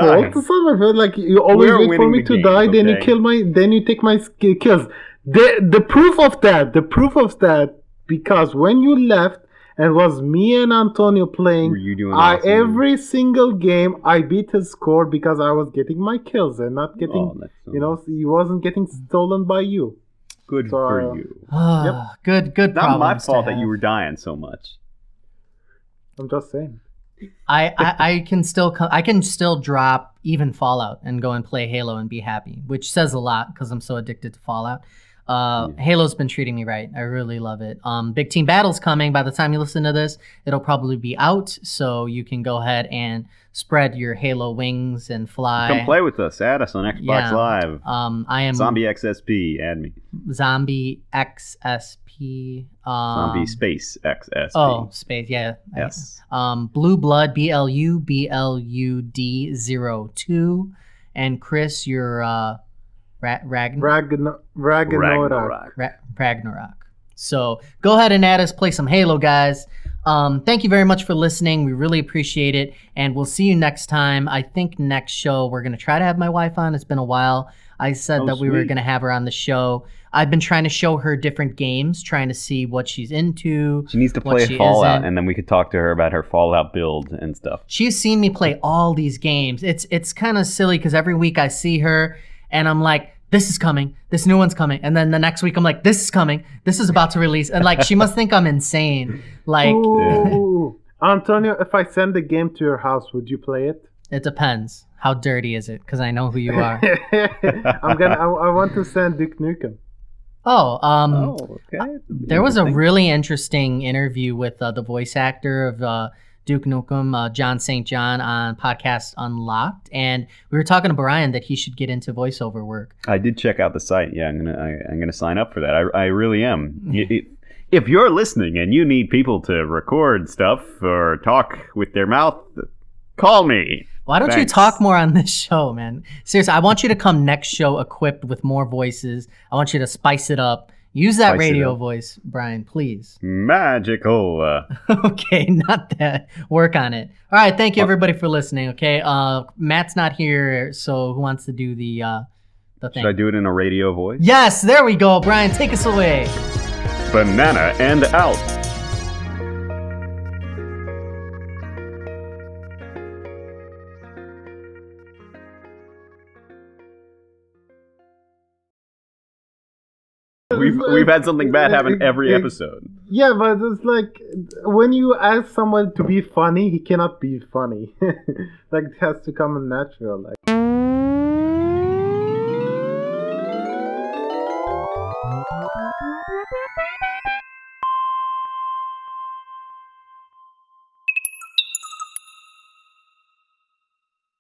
not my fault. Like you always wait for me to die. Then you kill then you take my kills. The proof of that, because when you left. And it was me and Antonio playing. Were you doing awesome? Every single game I beat his score because I was getting my kills and not getting, he wasn't getting stolen by you. Good for you. Good. Not my fault that you were dying so much. I'm just saying. I can still drop even Fallout and go and play Halo and be happy, which says a lot because I'm so addicted to Fallout. Halo's been treating me right. I really love it. Big Team Battle's coming. By the time you listen to this, it'll probably be out, so you can go ahead and spread your Halo wings and fly. Come play with us. Add us on Xbox Live. I am Zombie XSP. Add me. Zombie XSP. Zombie Space XSP. Oh, space. Yeah. Yes. Blue Blood BLUD 02. And Chris, you're Ragnarok. So go ahead and add us, play some Halo, guys. Thank you very much for listening. We really appreciate it. And we'll see you next time. I think next show we're going to try to have my wife on. It's been a while. I said that we were going to have her on the show. I've been trying to show her different games, trying to see what she's into. She needs to play Fallout, and then we could talk to her about her Fallout build and stuff. She's seen me play all these games. It's kind of silly because every week I see her, and I'm like, this is coming. This new one's coming. And then the next week I'm like, this is coming. This is about to release. And like, she must think I'm insane. Like, Antonio, if I send the game to your house, would you play it? It depends. How dirty is it? Because I know who you are. I want to send Duke Nukem. Okay. There was a really interesting interview with the voice actor of Duke Nukem, John St. John on Podcast Unlocked, and we were talking to Brian that he should get into voiceover work. I did check out the site. Yeah, I'm gonna sign up for that. I really am. If you're listening and you need people to record stuff or talk with their mouth, call me. Why don't you talk more on this show, man? Seriously, I want you to come next show equipped with more voices. I want you to spice it up. Use that radio voice, Brian, please. Magical. Okay, not that. Work on it. All right, thank you everybody for listening. Okay, Matt's not here, so who wants to do the thing? Should I do it in a radio voice? Yes, there we go. Brian, take us away. Banana and out. We've had something bad happen every episode. Yeah, but it's like when you ask someone to be funny, he cannot be funny. Like it has to come natural. Like.